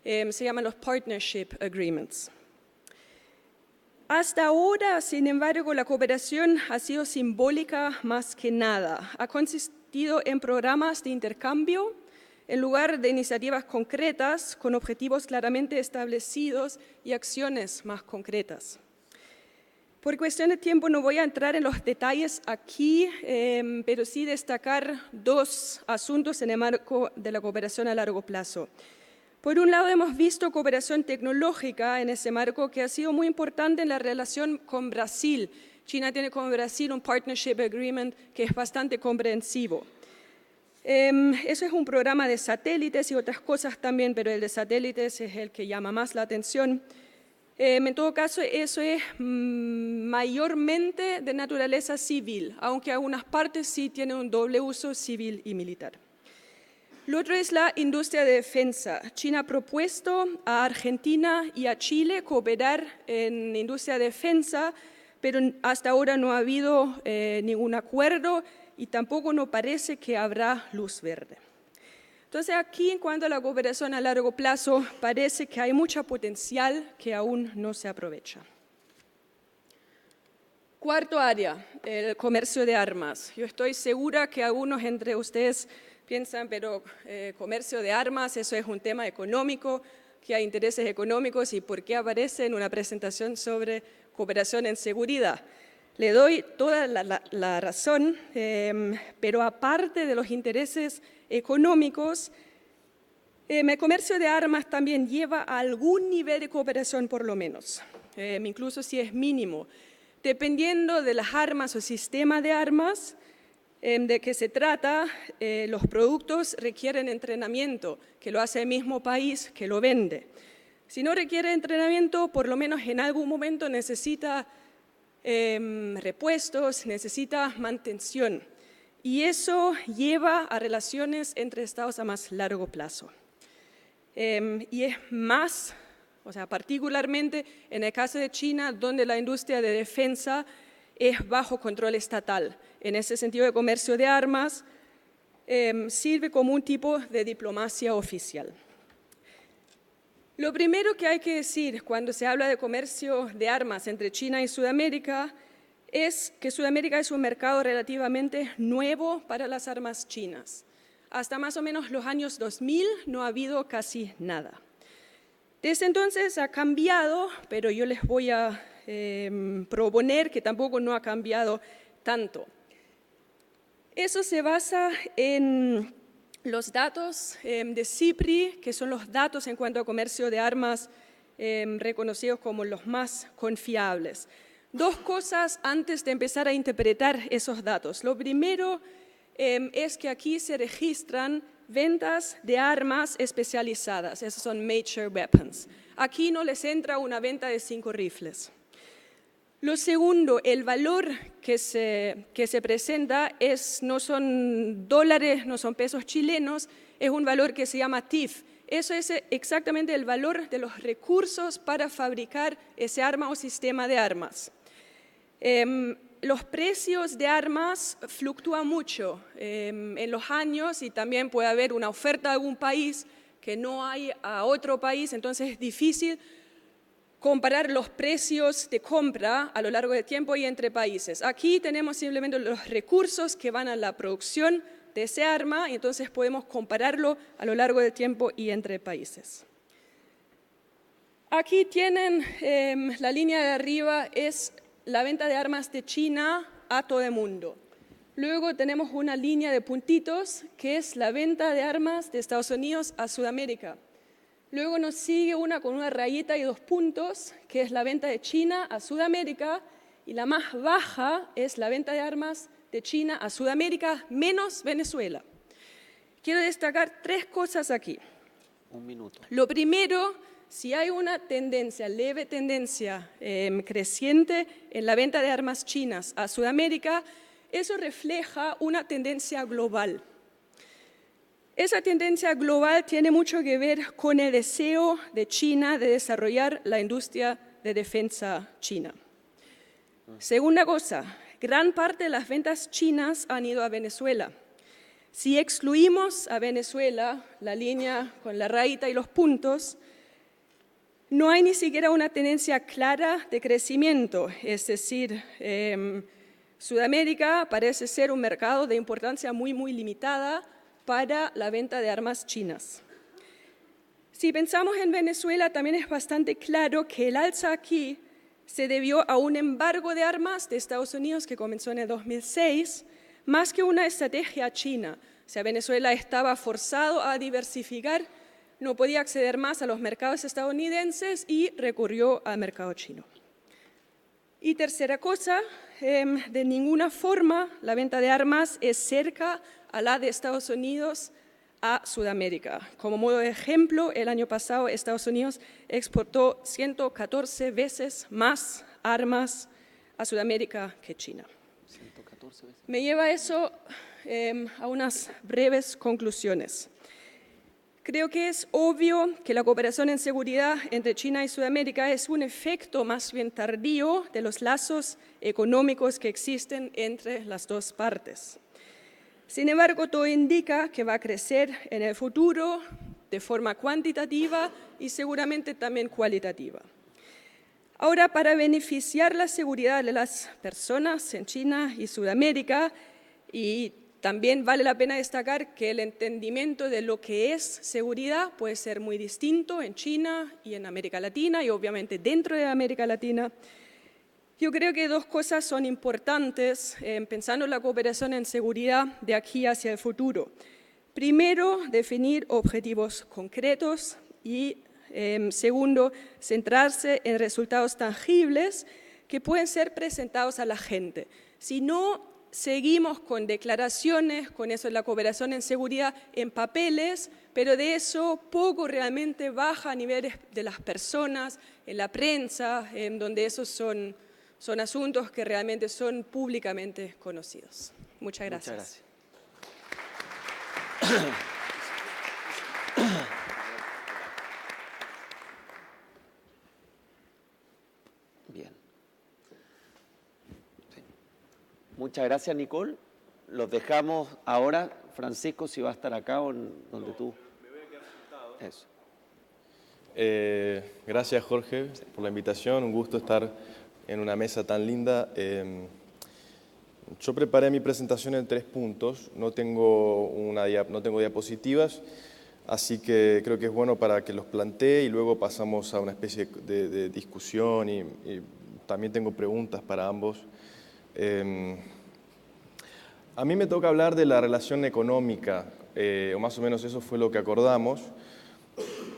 se llaman los Partnership Agreements. Hasta ahora, sin embargo, la cooperación ha sido simbólica más que nada. Ha consistido en programas de intercambio en lugar de iniciativas concretas con objetivos claramente establecidos y acciones más concretas. Por cuestión de tiempo no voy a entrar en los detalles aquí, pero sí destacar 2 asuntos en el marco de la cooperación a largo plazo. Por un lado, hemos visto cooperación tecnológica en ese marco que ha sido muy importante en la relación con Brasil. China tiene con Brasil un Partnership Agreement que es bastante comprensivo. Eso es un programa de satélites y otras cosas también, pero el de satélites es el que llama más la atención. En todo caso, eso es mayormente de naturaleza civil, aunque algunas partes sí tienen un doble uso civil y militar. Lo otro es la industria de defensa. China ha propuesto a Argentina y a Chile cooperar en industria de defensa, pero hasta ahora no ha habido ningún acuerdo y tampoco nos parece que habrá luz verde. Entonces aquí, en cuanto a la cooperación a largo plazo, parece que hay mucho potencial que aún no se aprovecha. Cuarto área, el comercio de armas. Yo estoy segura que algunos entre ustedes piensan, pero comercio de armas, eso es un tema económico, que hay intereses económicos y por qué aparece en una presentación sobre cooperación en seguridad. Le doy toda la razón, pero aparte de los intereses económicos, el comercio de armas también lleva a algún nivel de cooperación por lo menos, incluso si es mínimo. Dependiendo de las armas o sistema de armas de que se trata, los productos requieren entrenamiento, que lo hace el mismo país que lo vende. Si no requiere entrenamiento, por lo menos en algún momento necesita repuestos, necesita mantención. Y eso lleva a relaciones entre estados a más largo plazo. Y es más, o sea, particularmente en el caso de China, donde la industria de defensa es bajo control estatal. En ese sentido, el comercio de armas sirve como un tipo de diplomacia oficial. Lo primero que hay que decir cuando se habla de comercio de armas entre China y Sudamérica es que Sudamérica es un mercado relativamente nuevo para las armas chinas. Hasta más o menos los años 2000 no ha habido casi nada. Desde entonces ha cambiado, pero yo les voy a proponer que tampoco no ha cambiado tanto. Eso se basa en los datos de CIPRI, que son los datos en cuanto a comercio de armas reconocidos como los más confiables. Dos cosas antes de empezar a interpretar esos datos. Lo primero es que aquí se registran ventas de armas especializadas, esos son mature weapons. Aquí no les entra una venta de 5 rifles. Lo segundo, el valor que se presenta no son dólares, no son pesos chilenos, es un valor que se llama TIF. Eso es exactamente el valor de los recursos para fabricar ese arma o sistema de armas. Los precios de armas fluctúan mucho en los años y también puede haber una oferta de algún país que no hay a otro país, entonces es difícil comparar los precios de compra a lo largo del tiempo y entre países. Aquí tenemos simplemente los recursos que van a la producción de ese arma y entonces podemos compararlo a lo largo del tiempo y entre países. Aquí tienen la línea de arriba, es la venta de armas de China a todo el mundo. Luego tenemos una línea de puntitos que es la venta de armas de Estados Unidos a Sudamérica. Luego nos sigue una con una rayita y 2 puntos, que es la venta de China a Sudamérica, y la más baja es la venta de armas de China a Sudamérica menos Venezuela. Quiero destacar 3 cosas aquí. Un minuto. Lo primero, si hay una tendencia, leve tendencia creciente en la venta de armas chinas a Sudamérica, eso refleja una tendencia global. Esa tendencia global tiene mucho que ver con el deseo de China de desarrollar la industria de defensa china. Segunda cosa, gran parte de las ventas chinas han ido a Venezuela. Si excluimos a Venezuela, la línea con la rayita y los puntos, no hay ni siquiera una tendencia clara de crecimiento, es decir, Sudamérica parece ser un mercado de importancia muy, muy limitada para la venta de armas chinas. Si pensamos en Venezuela, también es bastante claro que el alza aquí se debió a un embargo de armas de Estados Unidos que comenzó en el 2006, más que una estrategia china. O sea, Venezuela estaba forzado a diversificar, no podía acceder más a los mercados estadounidenses y recurrió al mercado chino. Y tercera cosa, de ninguna forma la venta de armas es cerca a la de Estados Unidos a Sudamérica. Como modo de ejemplo, el año pasado Estados Unidos exportó 114 veces más armas a Sudamérica que China. 114 veces. Me lleva eso a unas breves conclusiones. Creo que es obvio que la cooperación en seguridad entre China y Sudamérica es un efecto más bien tardío de los lazos económicos que existen entre las dos partes. Sin embargo, todo indica que va a crecer en el futuro de forma cuantitativa y seguramente también cualitativa. Ahora, para beneficiar la seguridad de las personas en China y Sudamérica, y también vale la pena destacar que el entendimiento de lo que es seguridad puede ser muy distinto en China y en América Latina y obviamente dentro de América Latina. Yo creo que 2 cosas son importantes pensando en la cooperación en seguridad de aquí hacia el futuro. Primero, definir objetivos concretos y segundo, centrarse en resultados tangibles que pueden ser presentados a la gente. Si no seguimos con declaraciones, con eso de la cooperación en seguridad en papeles, pero de eso poco realmente baja a niveles de las personas, en la prensa, en donde esos son son asuntos que realmente son públicamente conocidos. Muchas gracias. Muchas gracias. Bien. Sí. Muchas gracias, Nicole. Los dejamos ahora. Francisco, si va a estar acá o donde tú. Me voy a quedar sentado. Eso. Gracias, Jorge, por la invitación. Un gusto estar en una mesa tan linda. Yo preparé mi presentación en 3 puntos. No tengo diapositivas, así que creo que es bueno para que los plantee y luego pasamos a una especie de discusión y también tengo preguntas para ambos. A mí me toca hablar de la relación económica, o más o menos eso fue lo que acordamos,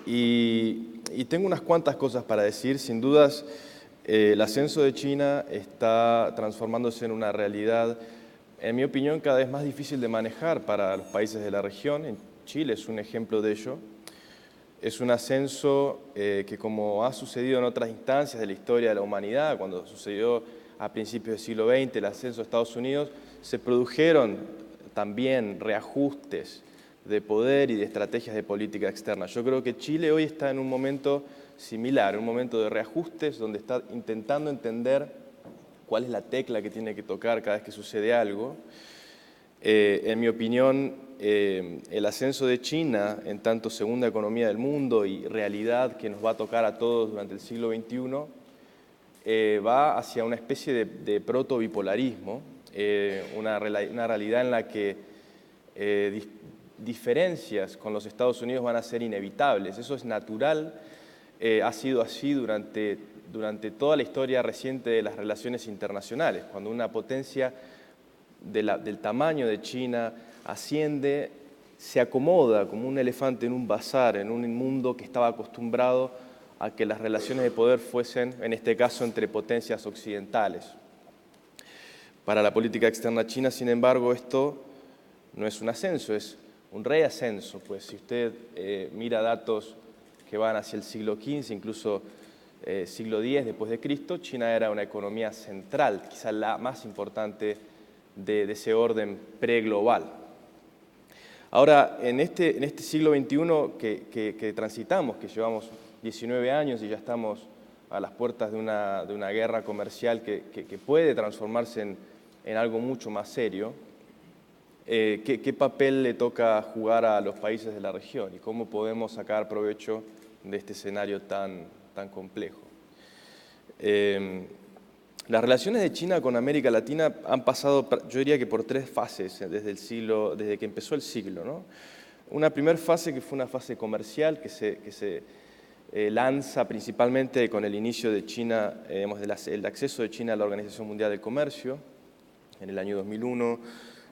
y tengo unas cuantas cosas para decir. Sin dudas, el ascenso de China está transformándose en una realidad, en mi opinión, cada vez más difícil de manejar para los países de la región. En Chile es un ejemplo de ello. Es un ascenso que, como ha sucedido en otras instancias de la historia de la humanidad, cuando sucedió a principios del siglo XX el ascenso de Estados Unidos, se produjeron también reajustes de poder y de estrategias de política externa. Yo creo que Chile hoy está en un momento similar, un momento de reajustes donde está intentando entender cuál es la tecla que tiene que tocar cada vez que sucede algo. En mi opinión, el ascenso de China en tanto segunda economía del mundo y realidad que nos va a tocar a todos durante el siglo XXI va hacia una especie de proto-bipolarismo, una realidad en la que diferencias con los Estados Unidos van a ser inevitables. Eso es natural, ha sido así durante toda la historia reciente de las relaciones internacionales. Cuando una potencia del tamaño de China asciende, se acomoda como un elefante en un bazar, en un mundo que estaba acostumbrado a que las relaciones de poder fuesen, en este caso, entre potencias occidentales. Para la política externa china, sin embargo, esto no es un ascenso, es un reascenso. Pues si usted mira datos que van hacia el siglo XV, incluso siglo X después de Cristo, China era una economía central, quizá la más importante de ese orden preglobal. Ahora, en este siglo XXI que transitamos, que llevamos 19 años y ya estamos a las puertas de una guerra comercial que puede transformarse en algo mucho más serio, ¿qué papel le toca jugar a los países de la región y cómo podemos sacar provecho de este escenario tan complejo? Las relaciones de China con América Latina han pasado, yo diría que por 3 fases desde que empezó el siglo, ¿no? Una primera fase que fue una fase comercial que se lanza principalmente con el inicio de China, el acceso de China a la Organización Mundial del Comercio en el año 2001,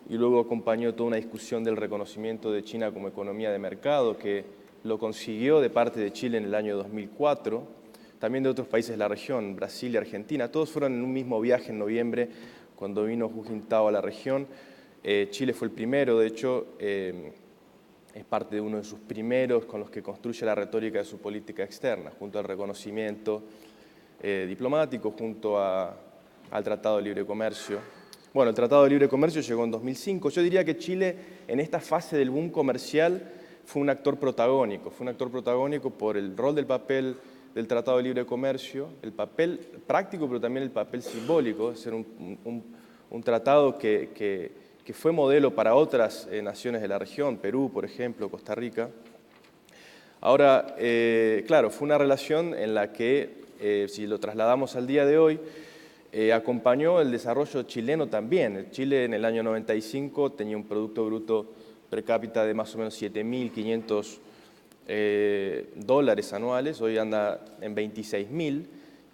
y luego acompañó toda una discusión del reconocimiento de China como economía de mercado, que lo consiguió de parte de Chile en el año 2004, también de otros países de la región, Brasil y Argentina. Todos fueron en un mismo viaje en noviembre, cuando vino Hu Jintao a la región. Chile fue el primero, de hecho, es parte de uno de sus primeros con los que construye la retórica de su política externa, junto al reconocimiento diplomático, junto al Tratado de Libre Comercio. Bueno, el Tratado de Libre Comercio llegó en 2005. Yo diría que Chile, en esta fase del boom comercial, fue un actor protagónico. Fue un actor protagónico por el rol del papel del Tratado de Libre Comercio, el papel práctico, pero también el papel simbólico, de ser un tratado que fue modelo para otras naciones de la región, Perú, por ejemplo, Costa Rica. Ahora, claro, fue una relación en la que, si lo trasladamos al día de hoy, acompañó el desarrollo chileno también. Chile en el año 95 tenía un Producto Bruto per cápita de más o menos $7.500 dólares anuales, hoy anda en 26.000,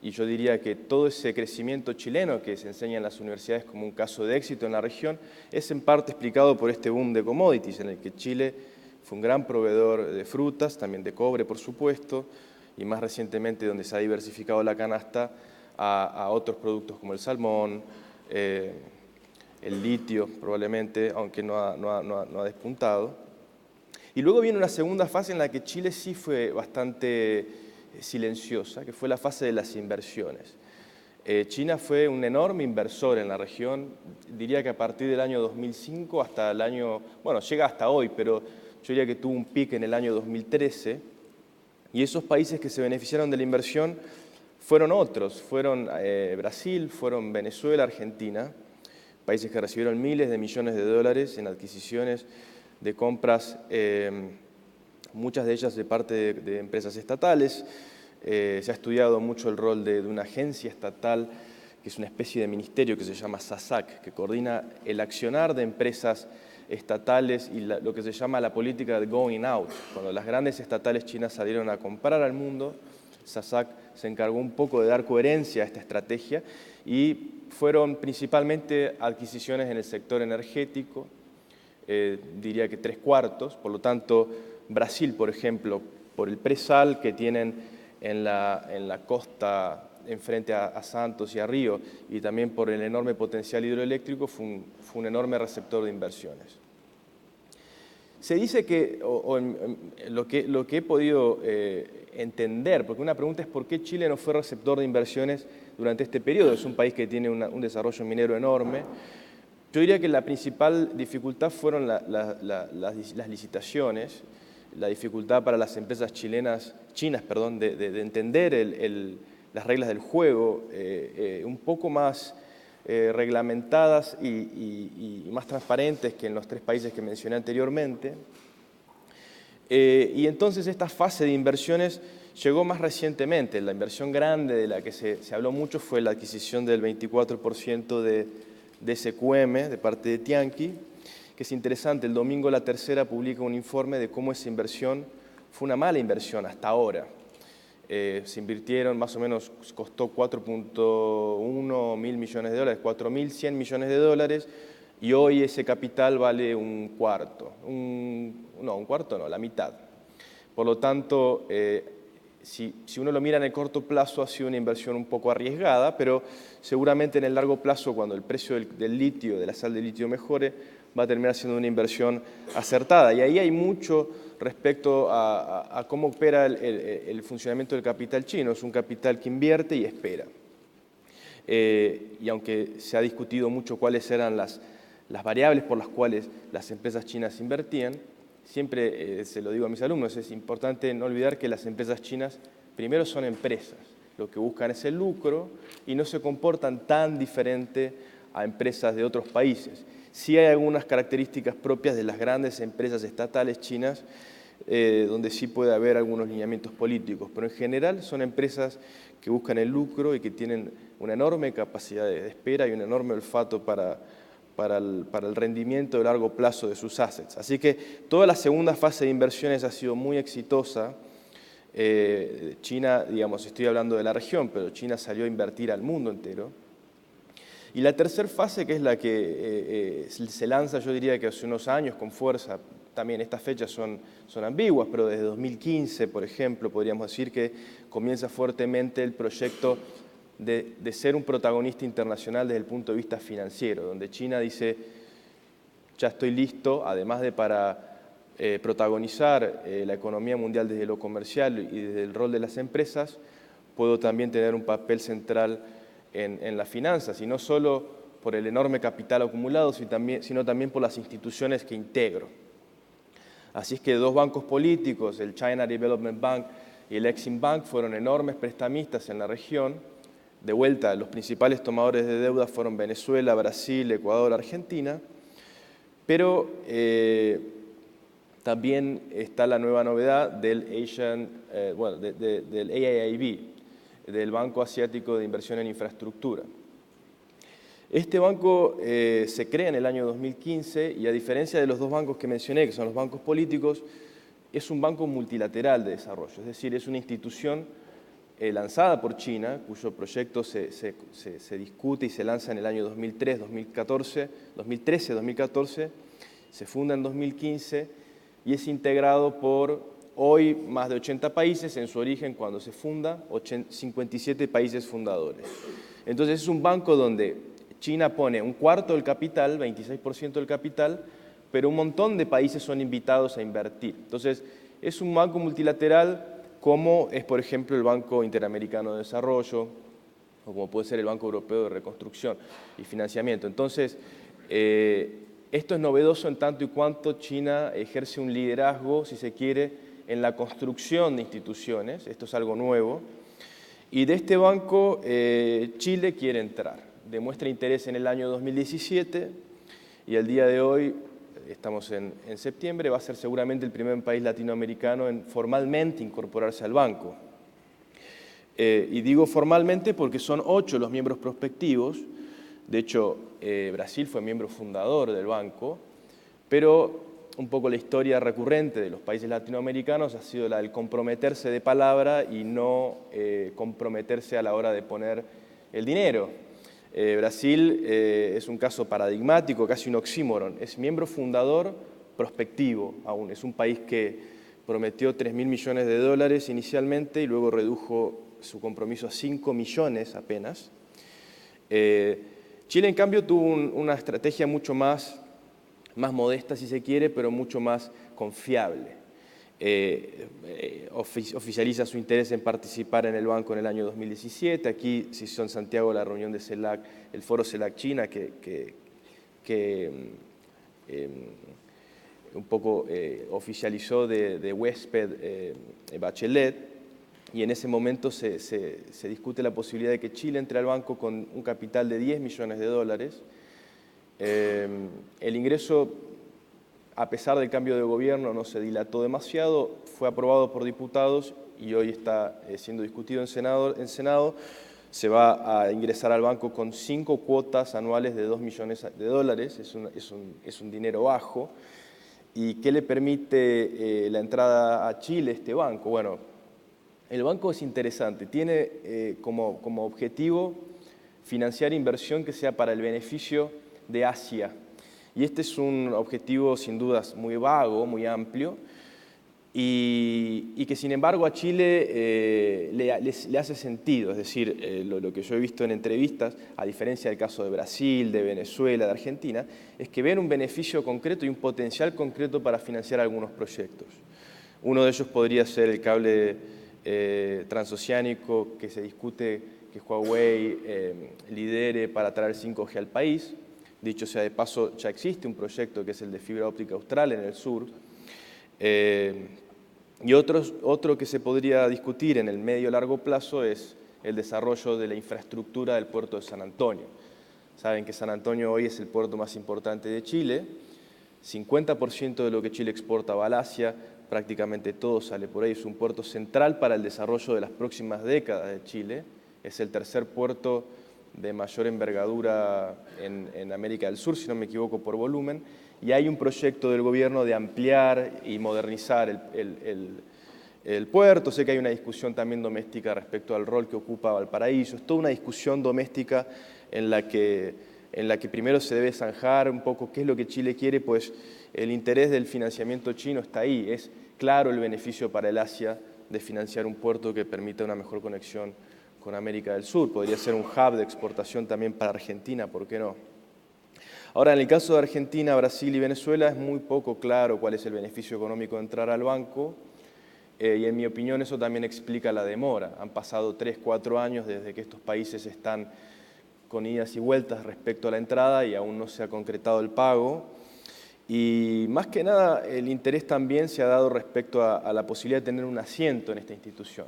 y yo diría que todo ese crecimiento chileno que se enseña en las universidades como un caso de éxito en la región es en parte explicado por este boom de commodities en el que Chile fue un gran proveedor de frutas, también de cobre por supuesto, y más recientemente donde se ha diversificado la canasta a otros productos como el salmón, el litio probablemente, aunque no ha despuntado. Y luego viene una segunda fase en la que Chile sí fue bastante silenciosa, que fue la fase de las inversiones. China fue un enorme inversor en la región, diría que a partir del año 2005 hasta el año, bueno, llega hasta hoy, pero yo diría que tuvo un pico en el año 2013, y esos países que se beneficiaron de la inversión fueron otros, fueron Brasil, fueron Venezuela, Argentina, países que recibieron miles de millones de dólares en adquisiciones de compras, muchas de ellas de parte de empresas estatales. Se ha estudiado mucho el rol de una agencia estatal, que es una especie de ministerio que se llama SASAC, que coordina el accionar de empresas estatales y lo que se llama la política de going out. Cuando las grandes estatales chinas salieron a comprar al mundo, SASAC se encargó un poco de dar coherencia a esta estrategia y fueron principalmente adquisiciones en el sector energético, diría que 3/4, por lo tanto Brasil, por ejemplo, por el presal que tienen en la costa enfrente a Santos y a Río, y también por el enorme potencial hidroeléctrico, fue un enorme receptor de inversiones. Se dice que, lo que he podido entender, porque una pregunta es por qué Chile no fue receptor de inversiones durante este periodo. Es un país que tiene un desarrollo minero enorme. Yo diría que la principal dificultad fueron las licitaciones, la dificultad para las empresas chinas de entender las reglas del juego un poco más reglamentadas y más transparentes que en los 3 países que mencioné anteriormente. Y entonces esta fase de inversiones llegó más recientemente. La inversión grande de la que se habló mucho fue la adquisición del 24% de SQM de parte de Tianqi, que es interesante. El domingo La Tercera publica un informe de cómo esa inversión fue una mala inversión hasta ahora. Se invirtieron, más o menos, costó 4.1 mil millones de dólares, 4.100 millones de dólares, y hoy ese capital vale un cuarto. La mitad. Por lo tanto, si uno lo mira en el corto plazo, ha sido una inversión un poco arriesgada, pero seguramente en el largo plazo, cuando el precio del litio, de la sal de litio mejore, va a terminar siendo una inversión acertada. Y ahí hay mucho respecto a cómo opera el funcionamiento del capital chino. Es un capital que invierte y espera. Y aunque se ha discutido mucho cuáles eran las variables por las cuales las empresas chinas invertían, siempre se lo digo a mis alumnos, es importante no olvidar que las empresas chinas primero son empresas. Lo que buscan es el lucro y no se comportan tan diferente a empresas de otros países. Sí hay algunas características propias de las grandes empresas estatales chinas, donde sí puede haber algunos lineamientos políticos, pero en general son empresas que buscan el lucro y que tienen una enorme capacidad de espera y un enorme olfato para el rendimiento de largo plazo de sus assets. Así que toda la segunda fase de inversiones ha sido muy exitosa. China, digamos, estoy hablando de la región, pero China salió a invertir al mundo entero. Y la tercera fase, que es la que se lanza, yo diría que hace unos años con fuerza, también estas fechas son ambiguas, pero desde 2015, por ejemplo, podríamos decir que comienza fuertemente el proyecto de ser un protagonista internacional desde el punto de vista financiero, donde China dice, ya estoy listo, además de para protagonizar la economía mundial desde lo comercial y desde el rol de las empresas, puedo también tener un papel central en las finanzas, y no solo por el enorme capital acumulado, sino también por las instituciones que integro. Así es que 2 bancos políticos, el China Development Bank y el Exim Bank, fueron enormes prestamistas en la región. De vuelta, los principales tomadores de deuda fueron Venezuela, Brasil, Ecuador, Argentina, pero también está la nueva novedad del AIIB, del Banco Asiático de Inversión en Infraestructura. Este banco se crea en el año 2015 y, a diferencia de los 2 bancos que mencioné, que son los bancos políticos, es un banco multilateral de desarrollo, es decir, es una institución lanzada por China, cuyo proyecto se discute y se lanza en el año 2013-2014, se funda en 2015 y es integrado por hoy más de 80 países. En su origen, cuando se funda, 57 países fundadores. Entonces es un banco donde China pone un cuarto del capital, 26% del capital, pero un montón de países son invitados a invertir. Entonces es un banco multilateral como es, por ejemplo, el Banco Interamericano de Desarrollo, o como puede ser el Banco Europeo de Reconstrucción y Financiamiento. Entonces, esto es novedoso en tanto y cuanto China ejerce un liderazgo, si se quiere, en la construcción de instituciones. Esto es algo nuevo. Y de este banco, Chile quiere entrar. Demuestra interés en el año 2017 y al día de hoy, estamos en septiembre, va a ser seguramente el primer país latinoamericano en formalmente incorporarse al banco. Y digo formalmente porque son 8 los miembros prospectivos. De hecho, Brasil fue miembro fundador del banco, pero un poco la historia recurrente de los países latinoamericanos ha sido la del comprometerse de palabra y no comprometerse a la hora de poner el dinero. Brasil es un caso paradigmático, casi un oxímoron. Es miembro fundador prospectivo aún. Es un país que prometió 3.000 millones de dólares inicialmente y luego redujo su compromiso a 5 millones apenas. Chile, en cambio, tuvo una estrategia mucho más modesta, si se quiere, pero mucho más confiable. Oficializa su interés en participar en el banco en el año 2017. Aquí se hizo en Santiago la reunión de CELAC, el foro CELAC China, que un poco oficializó de huésped Bachelet. Y en ese momento se discute la posibilidad de que Chile entre al banco con un capital de 10 millones de dólares. El ingreso, a pesar del cambio de gobierno, no se dilató demasiado, fue aprobado por diputados y hoy está siendo discutido en Senado. Se va a ingresar al banco con 5 cuotas anuales de 2 millones de dólares, es un dinero bajo. ¿Y qué le permite la entrada a Chile este banco? Bueno, el banco es interesante, tiene como objetivo financiar inversión que sea para el beneficio de Asia. Y este es un objetivo sin dudas muy vago, muy amplio, y que sin embargo a Chile le hace sentido. Es decir, lo que yo he visto en entrevistas, a diferencia del caso de Brasil, de Venezuela, de Argentina, es que ven un beneficio concreto y un potencial concreto para financiar algunos proyectos. Uno de ellos podría ser el cable transoceánico que se discute que Huawei lidere para traer 5G al país. Dicho sea de paso, ya existe un proyecto que es el de fibra óptica austral en el sur. Y otro que se podría discutir en el medio y largo plazo es el desarrollo de la infraestructura del puerto de San Antonio. Saben que San Antonio hoy es el puerto más importante de Chile. 50% de lo que Chile exporta va al Asia, prácticamente todo sale por ahí. Es un puerto central para el desarrollo de las próximas décadas de Chile. Es el tercer puerto de mayor envergadura en América del Sur, si no me equivoco, por volumen. Y hay un proyecto del gobierno de ampliar y modernizar el puerto. Sé que hay una discusión también doméstica respecto al rol que ocupa Valparaíso. Es toda una discusión doméstica en la que primero se debe zanjar un poco qué es lo que Chile quiere, pues el interés del financiamiento chino está ahí. Es claro el beneficio para el Asia de financiar un puerto que permita una mejor conexión con América del Sur. Podría ser un hub de exportación también para Argentina, ¿por qué no? Ahora, en el caso de Argentina, Brasil y Venezuela es muy poco claro cuál es el beneficio económico de entrar al banco. Y en mi opinión eso también explica la demora. Han pasado 3, 4 años desde que estos países están con idas y vueltas respecto a la entrada y aún no se ha concretado el pago. Y más que nada el interés también se ha dado respecto a la posibilidad de tener un asiento en esta institución.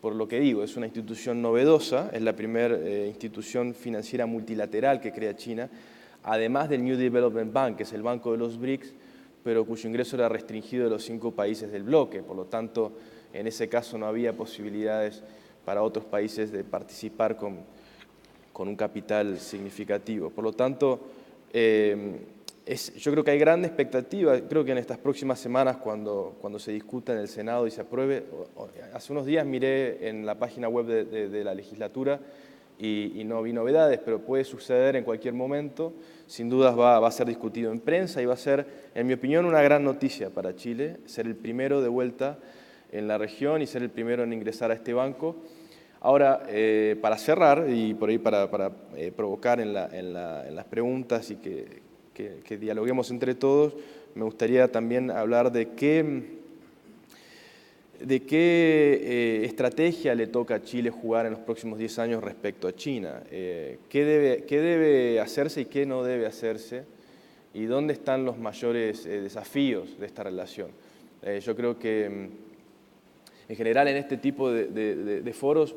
Por lo que digo, es una institución novedosa, es la primera institución financiera multilateral que crea China, además del New Development Bank, que es el banco de los BRICS, pero cuyo ingreso era restringido de los 5 países del bloque. Por lo tanto, en ese caso no había posibilidades para otros países de participar con un capital significativo. Por lo tanto, yo creo que hay gran expectativa. Creo que en estas próximas semanas, cuando se discuta en el Senado y se apruebe, hace unos días miré en la página web de la legislatura y no vi novedades, pero puede suceder en cualquier momento. Sin dudas va a ser discutido en prensa y va a ser, en mi opinión, una gran noticia para Chile, ser el primero de vuelta en la región y ser el primero en ingresar a este banco. Ahora, para cerrar y por ahí para provocar en las preguntas y que dialoguemos entre todos, me gustaría también hablar de qué de qué estrategia le toca a Chile jugar en los próximos 10 años respecto a China. Qué debe hacerse y qué no debe hacerse, y dónde están los mayores desafíos de esta relación. Yo creo que en general en este tipo de foros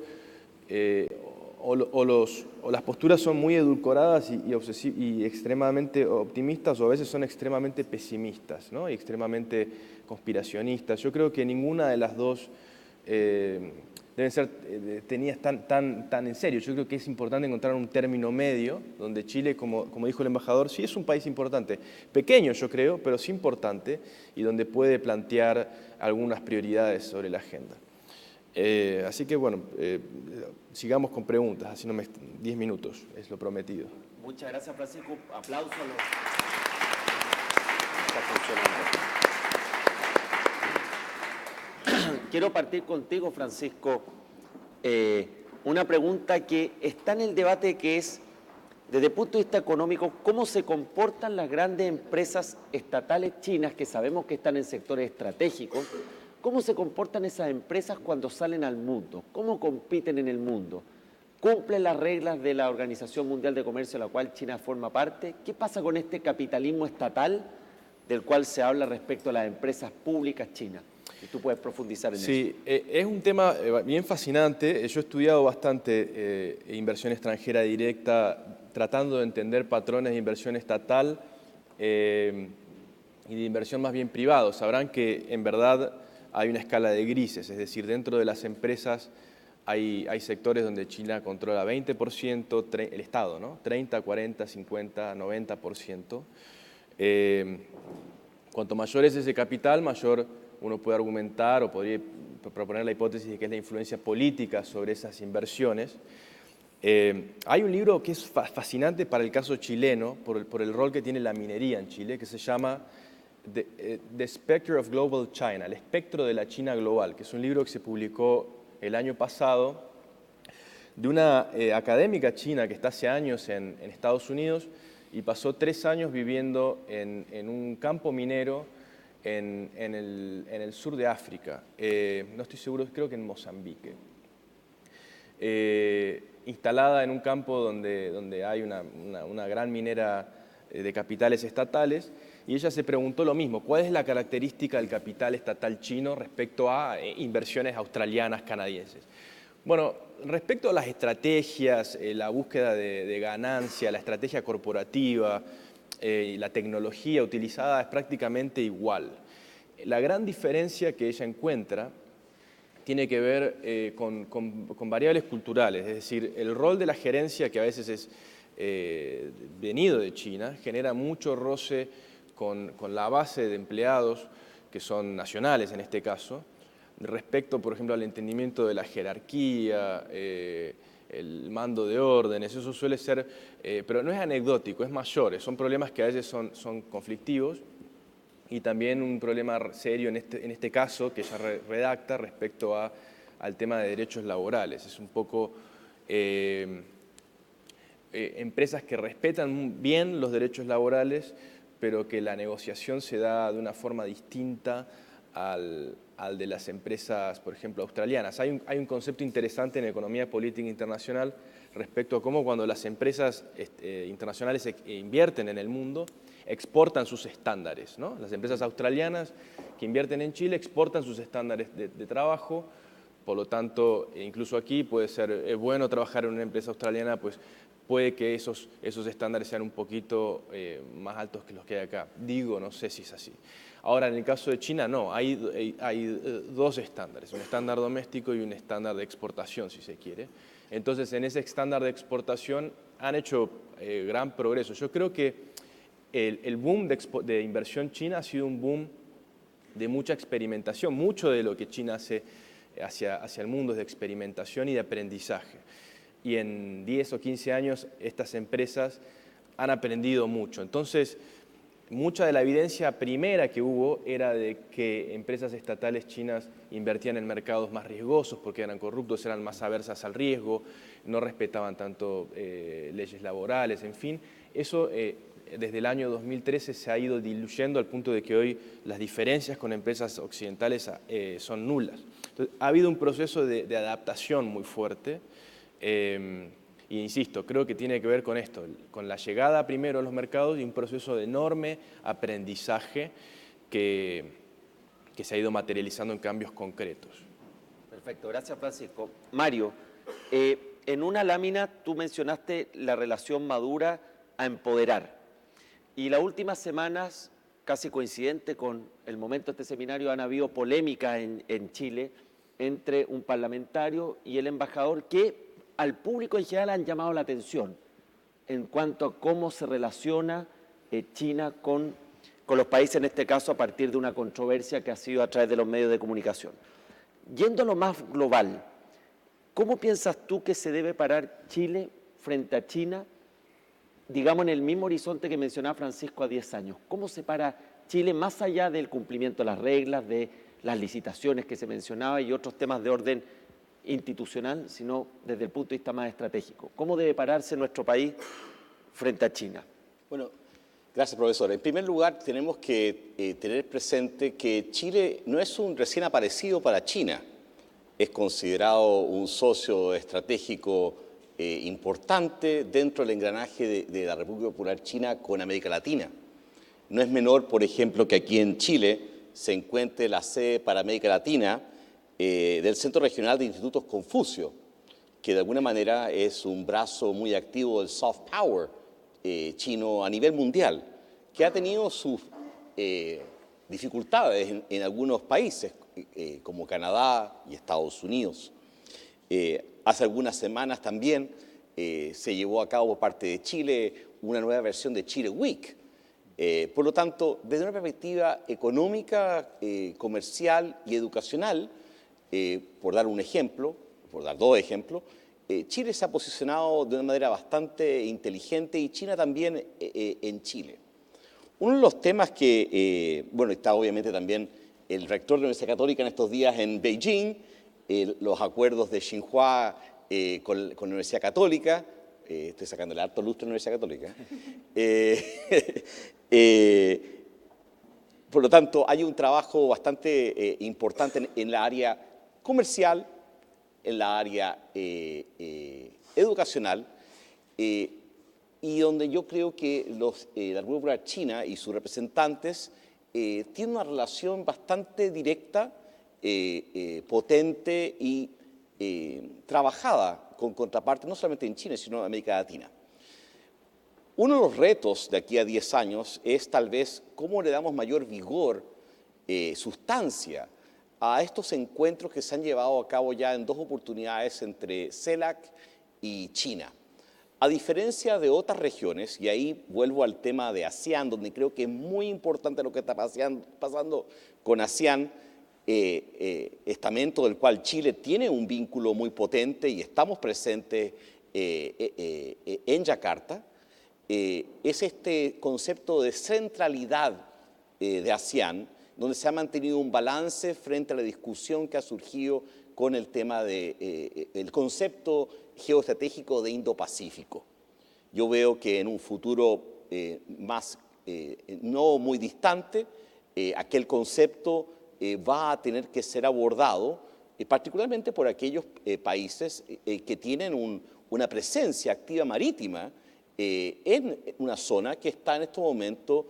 o las posturas son muy edulcoradas y extremadamente optimistas, o a veces son extremadamente pesimistas, ¿no? Y extremadamente conspiracionistas. Yo creo que ninguna de las dos deben ser tenidas tan en serio. Yo creo que es importante encontrar un término medio, donde Chile, como dijo el embajador, sí es un país importante, pequeño yo creo, pero sí importante, y donde puede plantear algunas prioridades sobre la agenda. Así que bueno, sigamos con preguntas, así no me 10 minutos, es lo prometido. Muchas gracias, Francisco. Aplausos a los... Está funcionando. Quiero partir contigo, Francisco, una pregunta que está en el debate, que es, desde el punto de vista económico, ¿cómo se comportan las grandes empresas estatales chinas, que sabemos que están en sectores estratégicos? ¿Cómo se comportan esas empresas cuando salen al mundo? ¿Cómo compiten en el mundo? ¿Cumplen las reglas de la Organización Mundial de Comercio, de la cual China forma parte? ¿Qué pasa con este capitalismo estatal del cual se habla respecto a las empresas públicas chinas? Y tú puedes profundizar en eso. Sí, es un tema bien fascinante. Yo he estudiado bastante inversión extranjera directa, tratando de entender patrones de inversión estatal y de inversión más bien privado. Sabrán que en verdad hay una escala de grises, es decir, dentro de las empresas hay sectores donde China controla 20%, el Estado, ¿no? 30, 40, 50, 90%. Cuanto mayor es ese capital, mayor uno puede argumentar o podría proponer la hipótesis de que es la influencia política sobre esas inversiones. Hay un libro que es fascinante para el caso chileno, por el rol que tiene la minería en Chile, que se llama The Spectre of Global China, el espectro de la China global, que es un libro que se publicó el año pasado de una académica china que está hace años en Estados Unidos y pasó 3 años viviendo en un campo minero en el sur de África. No estoy seguro, creo que en Mozambique. Instalada en un campo donde hay una gran minera de capitales estatales, y ella se preguntó lo mismo: ¿cuál es la característica del capital estatal chino respecto a inversiones australianas, canadienses? Bueno, respecto a las estrategias, la búsqueda de ganancia, la estrategia corporativa y la tecnología utilizada es prácticamente igual. La gran diferencia que ella encuentra tiene que ver con variables culturales, es decir, el rol de la gerencia, que a veces es venido de China, genera mucho roce con la base de empleados, que son nacionales en este caso, respecto, por ejemplo, al entendimiento de la jerarquía, el mando de órdenes. Eso suele ser, pero no es anecdótico, es mayor, son problemas que a veces son conflictivos, y también un problema serio en este caso que ella redacta respecto al tema de derechos laborales. Es un poco empresas que respetan bien los derechos laborales, pero que la negociación se da de una forma distinta al de las empresas, por ejemplo, australianas. Hay un concepto interesante en economía política internacional respecto a cómo, cuando las empresas internacionales invierten en el mundo, exportan sus estándares, ¿no? Las empresas australianas que invierten en Chile exportan sus estándares de trabajo. Por lo tanto, incluso aquí puede ser bueno trabajar en una empresa australiana, pues puede que esos estándares sean un poquito más altos que los que hay acá. Digo, no sé si es así. Ahora, en el caso de China, no, hay 2 estándares, un estándar doméstico y un estándar de exportación, si se quiere. Entonces, en ese estándar de exportación han hecho gran progreso. Yo creo que el boom de inversión china ha sido un boom de mucha experimentación. Mucho de lo que China hace hacia el mundo es de experimentación y de aprendizaje. Y en 10 o 15 años estas empresas han aprendido mucho. Entonces, mucha de la evidencia primera que hubo era de que empresas estatales chinas invertían en mercados más riesgosos porque eran corruptos, eran más aversas al riesgo, no respetaban tanto leyes laborales, en fin. Eso desde el año 2013 se ha ido diluyendo al punto de que hoy las diferencias con empresas occidentales son nulas. Entonces, ha habido un proceso de adaptación muy fuerte. Y insisto, creo que tiene que ver con esto, con la llegada primero a los mercados y un proceso de enorme aprendizaje que se ha ido materializando en cambios concretos. Perfecto, gracias Francisco. Mario, en una lámina tú mencionaste la relación madura a empoderar. Y las últimas semanas, casi coincidente con el momento de este seminario, han habido polémicas en Chile entre un parlamentario y el embajador que al público en general han llamado la atención en cuanto a cómo se relaciona China con los países, en este caso a partir de una controversia que ha sido a través de los medios de comunicación. Yendo a lo más global, ¿cómo piensas tú que se debe parar Chile frente a China, digamos en el mismo horizonte que mencionaba Francisco a 10 años? ¿Cómo se para Chile más allá del cumplimiento de las reglas, de las licitaciones que se mencionaba y otros temas de orden institucional, sino desde el punto de vista más estratégico? ¿Cómo debe pararse nuestro país frente a China? Bueno, gracias, profesor. En primer lugar, tenemos que tener presente que Chile no es un recién aparecido para China. Es considerado un socio estratégico importante dentro del engranaje de la República Popular China con América Latina. No es menor, por ejemplo, que aquí en Chile se encuentre la sede para América Latina del Centro Regional de Institutos Confucio, que de alguna manera es un brazo muy activo del soft power chino a nivel mundial, que ha tenido sus dificultades en algunos países, como Canadá y Estados Unidos. Hace algunas semanas también se llevó a cabo por parte de Chile una nueva versión de Chile Week. Por lo tanto, desde una perspectiva económica, comercial y educacional, por dar un ejemplo, por dar dos ejemplos, Chile se ha posicionado de una manera bastante inteligente y China también en Chile. Uno de los temas que, bueno, está obviamente también el rector de la Universidad Católica en estos días en Beijing, los acuerdos de Tsinghua con la Universidad Católica, estoy sacándole harto lustre a la Universidad Católica. Por lo tanto, hay un trabajo bastante importante en la área comercial, en la área educacional, y donde yo creo que la República Popular China y sus representantes tienen una relación bastante directa, potente y trabajada con contrapartes, no solamente en China, sino en América Latina. Uno de los retos de aquí a 10 años es tal vez cómo le damos mayor vigor, sustancia, a estos encuentros que se han llevado a cabo ya en dos oportunidades entre CELAC y China. A diferencia de otras regiones, y ahí vuelvo al tema de ASEAN, donde creo que es muy importante lo que está pasando con ASEAN, estamento del cual Chile tiene un vínculo muy potente y estamos presentes en Yakarta, es este concepto de centralidad de ASEAN, donde se ha mantenido un balance frente a la discusión que ha surgido con el tema del concepto geoestratégico de Indo-Pacífico. Yo veo que en un futuro no muy distante, aquel concepto va a tener que ser abordado, particularmente por aquellos países que tienen una presencia activa marítima en una zona que está en este momento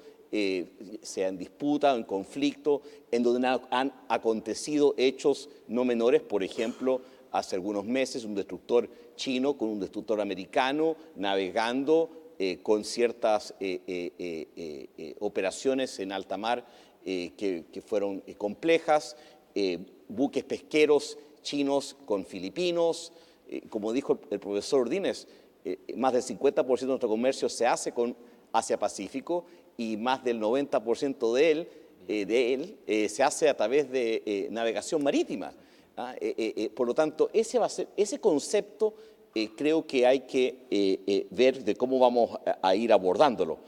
sea en disputa o en conflicto, en donde han acontecido hechos no menores. Por ejemplo, hace algunos meses un destructor chino con un destructor americano navegando con ciertas operaciones en alta mar que fueron complejas, buques pesqueros chinos con filipinos. Como dijo el profesor Ordínez, más del 50% de nuestro comercio se hace con Asia-Pacífico y más del 90% de él se hace a través de navegación marítima. Por lo tanto, ese concepto creo que hay que ver de cómo vamos a ir abordándolo.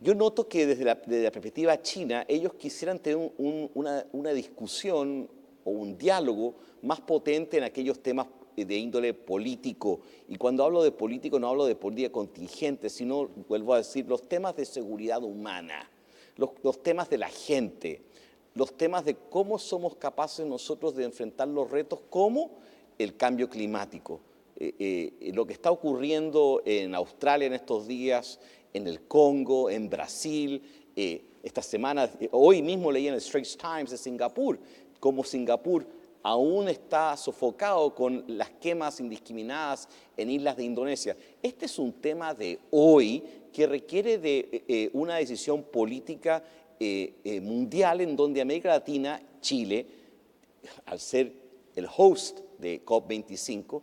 Yo noto que desde la perspectiva china, ellos quisieran tener una discusión o un diálogo más potente en aquellos temas de índole político. Y cuando hablo de político, no hablo de política contingente, sino, vuelvo a decir, los temas de seguridad humana, los temas de la gente, los temas de cómo somos capaces nosotros de enfrentar los retos como el cambio climático. Lo que está ocurriendo en Australia en estos días, en el Congo, en Brasil, esta semana, hoy mismo leí en el Straits Times de Singapur, cómo Singapur aún está sofocado con las quemas indiscriminadas en islas de Indonesia. Este es un tema de hoy que requiere de una decisión política mundial en donde América Latina, Chile, al ser el host de COP25,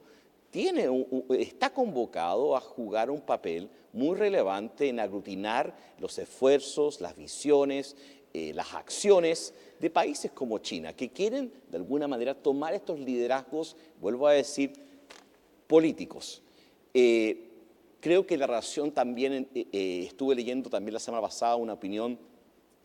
está convocado a jugar un papel muy relevante en aglutinar los esfuerzos, las visiones, las acciones de países como China, que quieren de alguna manera tomar estos liderazgos, vuelvo a decir, políticos. Creo que la relación también, estuve leyendo también la semana pasada una opinión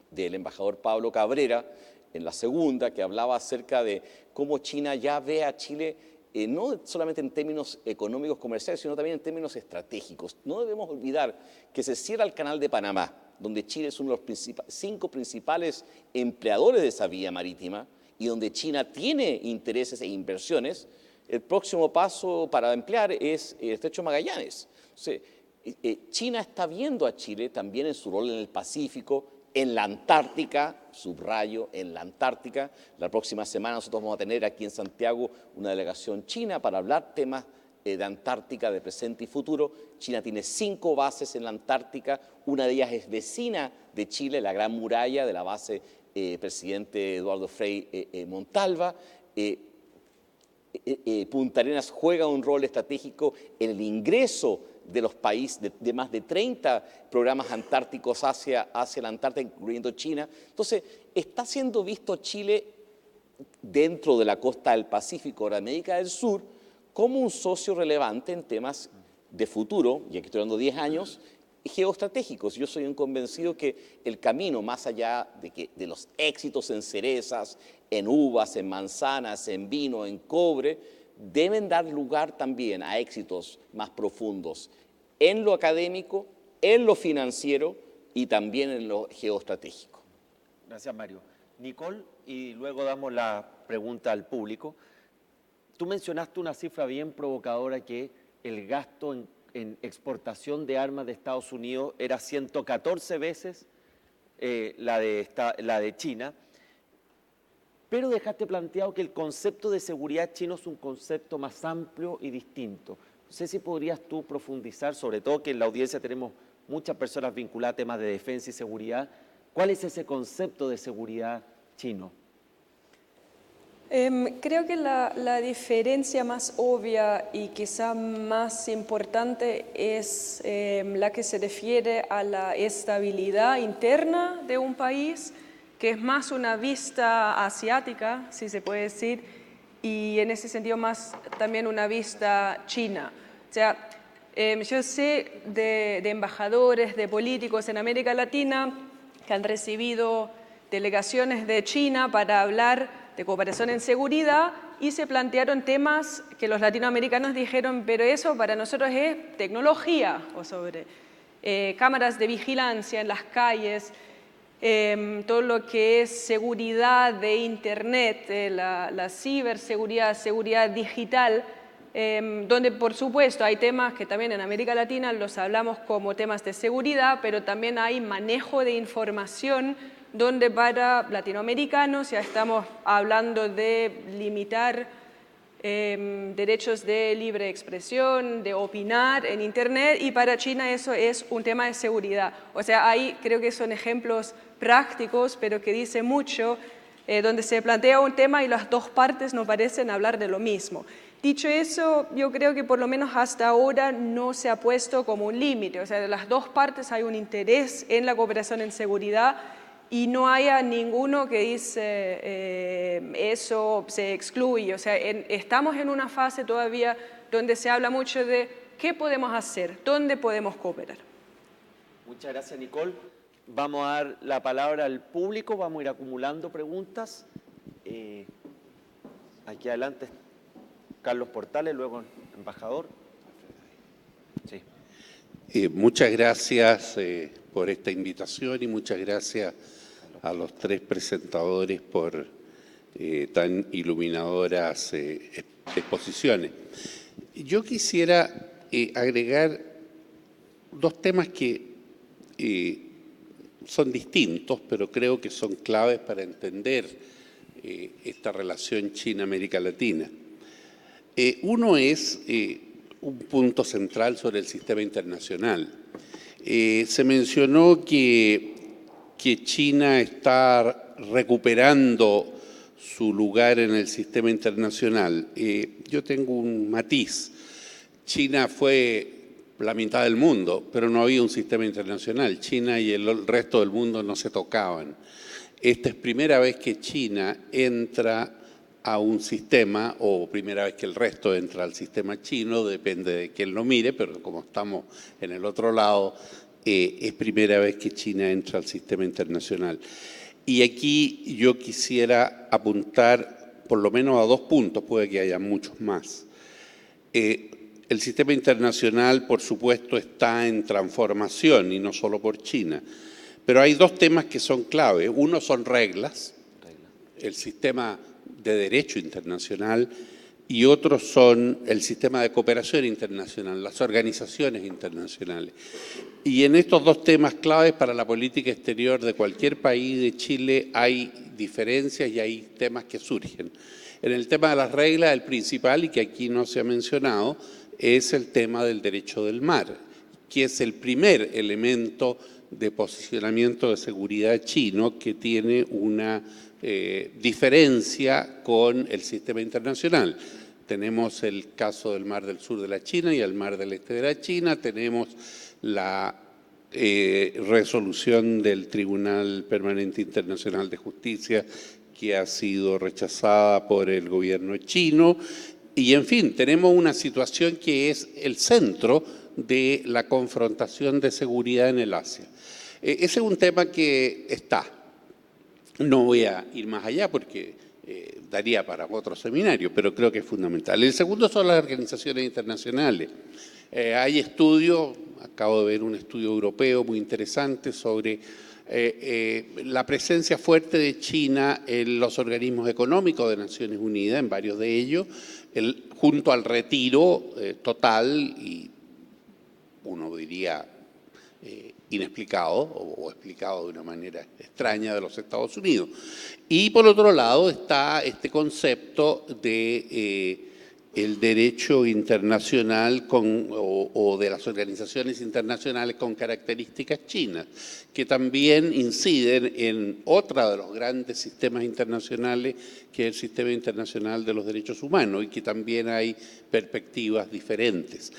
del embajador Pablo Cabrera, en la segunda, que hablaba acerca de cómo China ya ve a Chile no solamente en términos económicos comerciales, sino también en términos estratégicos. No debemos olvidar que se cierra el Canal de Panamá, donde Chile es uno de los 5 principales empleadores de esa vía marítima y donde China tiene intereses e inversiones. El próximo paso para emplear es el Estrecho de Magallanes. Entonces, China está viendo a Chile también en su rol en el Pacífico, en la Antártica, subrayo, en la Antártica. La próxima semana nosotros vamos a tener aquí en Santiago una delegación china para hablar temas de Antártica, de presente y futuro. China tiene 5 bases en la Antártica, una de ellas es vecina de Chile, la Gran Muralla, de la base presidente Eduardo Frei Montalva. Punta Arenas juega un rol estratégico en el ingreso de los países, de más de 30 programas antárticos hacia la Antártica, incluyendo China. Entonces, está siendo visto Chile dentro de la costa del Pacífico de América del Sur como un socio relevante en temas de futuro, y aquí estoy hablando 10 años, geoestratégicos. Yo soy un convencido que el camino, más allá de los éxitos en cerezas, en uvas, en manzanas, en vino, en cobre, deben dar lugar también a éxitos más profundos en lo académico, en lo financiero y también en lo geoestratégico. Gracias, Mario. Nicole, y luego damos la pregunta al público. Tú mencionaste una cifra bien provocadora, que el gasto en exportación de armas de Estados Unidos era 114 veces la de China, pero dejaste planteado que el concepto de seguridad chino es un concepto más amplio y distinto. No sé si podrías tú profundizar, sobre todo que en la audiencia tenemos muchas personas vinculadas a temas de defensa y seguridad. ¿Cuál es ese concepto de seguridad chino? Creo que la diferencia más obvia y quizá más importante es la que se refiere a la estabilidad interna de un país, que es más una vista asiática, si se puede decir, y en ese sentido más también una vista china. O sea, yo sé de embajadores, de políticos en América Latina que han recibido delegaciones de China para hablar de cooperación en seguridad y se plantearon temas que los latinoamericanos dijeron, pero eso para nosotros es tecnología, o sobre cámaras de vigilancia en las calles, todo lo que es seguridad de Internet, la ciberseguridad, seguridad digital, donde por supuesto hay temas que también en América Latina los hablamos como temas de seguridad, pero también hay manejo de información, donde para latinoamericanos ya estamos hablando de limitar derechos de libre expresión, de opinar en Internet, y para China eso es un tema de seguridad. O sea, ahí creo que son ejemplos prácticos, pero que dice mucho, donde se plantea un tema y las dos partes no parecen hablar de lo mismo. Dicho eso, yo creo que por lo menos hasta ahora no se ha puesto como un límite. O sea, de las dos partes hay un interés en la cooperación en seguridad, y no haya ninguno que dice eso se excluye. O sea, estamos en una fase todavía donde se habla mucho de qué podemos hacer, dónde podemos cooperar. Muchas gracias, Nicole. Vamos a dar la palabra al público, vamos a ir acumulando preguntas. Aquí adelante. Carlos Portales, luego embajador. Sí. Muchas gracias por esta invitación y muchas gracias a los tres presentadores por tan iluminadoras exposiciones. Yo quisiera agregar dos temas que son distintos, pero creo que son claves para entender esta relación China-América Latina. Uno es un punto central sobre el sistema internacional. Se mencionó que China está recuperando su lugar en el sistema internacional. Yo tengo un matiz. China fue la mitad del mundo, pero no había un sistema internacional. China y el resto del mundo no se tocaban. Esta es primera vez que China entra a un sistema, o primera vez que el resto entra al sistema chino, depende de quién lo mire, pero como estamos en el otro lado, es primera vez que China entra al sistema internacional. Y aquí yo quisiera apuntar por lo menos a dos puntos, puede que haya muchos más. El sistema internacional, por supuesto, está en transformación, y no solo por China, pero hay dos temas que son clave. Uno son reglas, el sistema de derecho internacional, y otros son el sistema de cooperación internacional, las organizaciones internacionales. Y en estos dos temas claves para la política exterior de cualquier país de Chile hay diferencias y hay temas que surgen. En el tema de las reglas, el principal, y que aquí no se ha mencionado, es el tema del derecho del mar, que es el primer elemento de posicionamiento de seguridad chino que tiene una diferencia con el sistema internacional. Tenemos el caso del Mar del Sur de la China y el Mar del Este de la China, tenemos la resolución del Tribunal Permanente Internacional de Justicia que ha sido rechazada por el gobierno chino, y en fin, tenemos una situación que es el centro de la confrontación de seguridad en el Asia. Ese es un tema que está. No voy a ir más allá porque daría para otro seminario, pero creo que es fundamental. El segundo son las organizaciones internacionales. Hay estudios, acabo de ver un estudio europeo muy interesante sobre la presencia fuerte de China en los organismos económicos de Naciones Unidas, en varios de ellos, junto al retiro total y uno diría inexplicado o explicado de una manera extraña de los Estados Unidos. Y por otro lado está este concepto de el derecho internacional o de las organizaciones internacionales con características chinas, que también inciden en otro de los grandes sistemas internacionales, que es el Sistema Internacional de los Derechos Humanos, y que también hay perspectivas diferentes.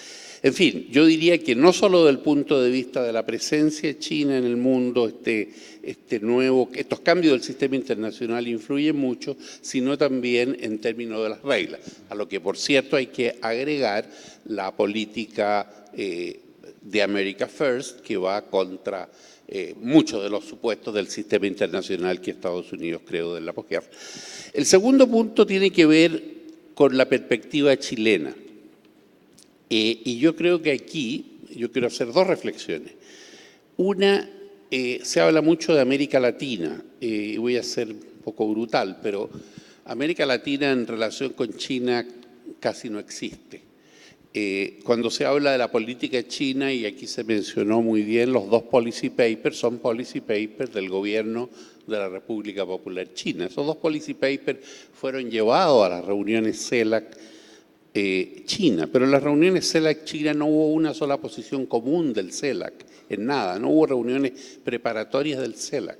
En fin, yo diría que no solo del punto de vista de la presencia china en el mundo, estos cambios del sistema internacional influyen mucho, sino también en términos de las reglas, a lo que por cierto hay que agregar la política de America First, que va contra muchos de los supuestos del sistema internacional que Estados Unidos creó de la posguerra. El segundo punto tiene que ver con la perspectiva chilena. Y yo creo que aquí, yo quiero hacer dos reflexiones. Una, se habla mucho de América Latina, y voy a ser un poco brutal, pero América Latina en relación con China casi no existe. Cuando se habla de la política china, y aquí se mencionó muy bien, los dos policy papers son policy papers del gobierno de la República Popular China. Esos dos policy papers fueron llevados a las reuniones CELAC China, pero en las reuniones CELAC China no hubo una sola posición común del CELAC, en nada, no hubo reuniones preparatorias del CELAC.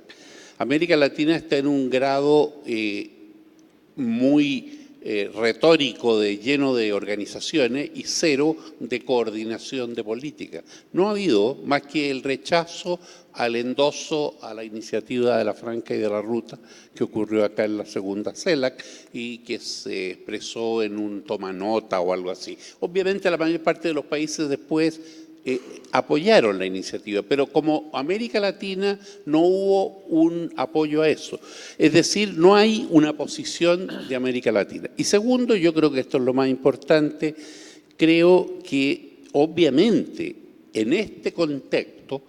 América Latina está en un grado muy retórico, lleno de organizaciones y cero de coordinación de política. No ha habido más que el rechazo al endoso a la iniciativa de la Franca y de la Ruta que ocurrió acá en la segunda CELAC y que se expresó en un toma nota o algo así. Obviamente la mayor parte de los países después apoyaron la iniciativa, pero como América Latina no hubo un apoyo a eso. Es decir, no hay una posición de América Latina. Y segundo, yo creo que esto es lo más importante, creo que obviamente en este contexto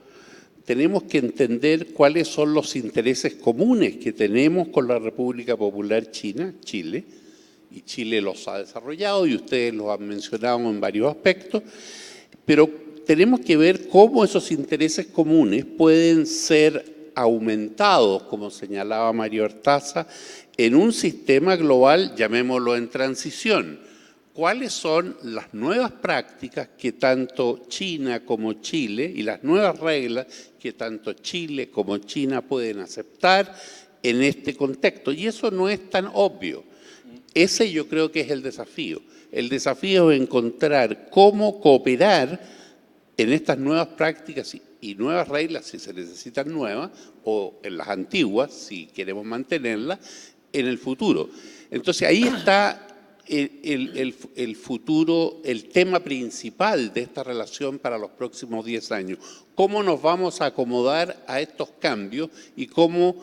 tenemos que entender cuáles son los intereses comunes que tenemos con la República Popular China, Chile, y Chile los ha desarrollado y ustedes los han mencionado en varios aspectos, pero tenemos que ver cómo esos intereses comunes pueden ser aumentados, como señalaba Mario Artaza, en un sistema global, llamémoslo en transición. ¿Cuáles son las nuevas prácticas que tanto China como Chile y las nuevas reglas que tanto Chile como China pueden aceptar en este contexto? Y eso no es tan obvio. Ese yo creo que es el desafío. El desafío es encontrar cómo cooperar en estas nuevas prácticas y nuevas reglas, si se necesitan nuevas, o en las antiguas, si queremos mantenerlas, en el futuro. Entonces ahí está el futuro, el tema principal de esta relación para los próximos 10 años. ¿Cómo nos vamos a acomodar a estos cambios y cómo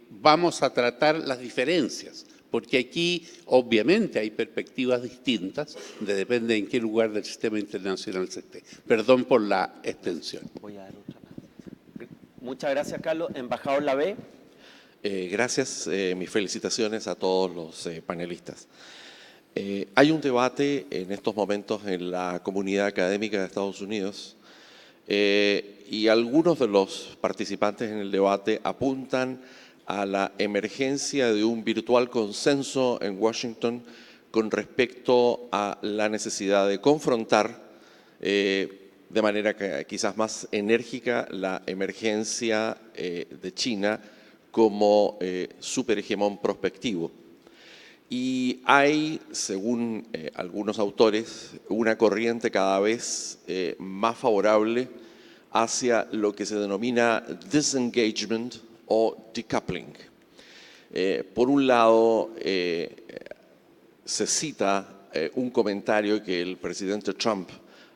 vamos a tratar las diferencias? Porque aquí, obviamente, hay perspectivas distintas, depende en qué lugar del sistema internacional se esté. Perdón por la extensión. Voy a dar otra más. Muchas gracias, Carlos. Embajador Lavé. Gracias, mis felicitaciones a todos los panelistas. Hay un debate en estos momentos en la comunidad académica de Estados Unidos y algunos de los participantes en el debate apuntan a la emergencia de un virtual consenso en Washington con respecto a la necesidad de confrontar de manera quizás más enérgica la emergencia de China como superhegemón prospectivo. Y hay, según algunos autores, una corriente cada vez más favorable hacia lo que se denomina disengagement o decoupling. Por un lado, se cita un comentario que el presidente Trump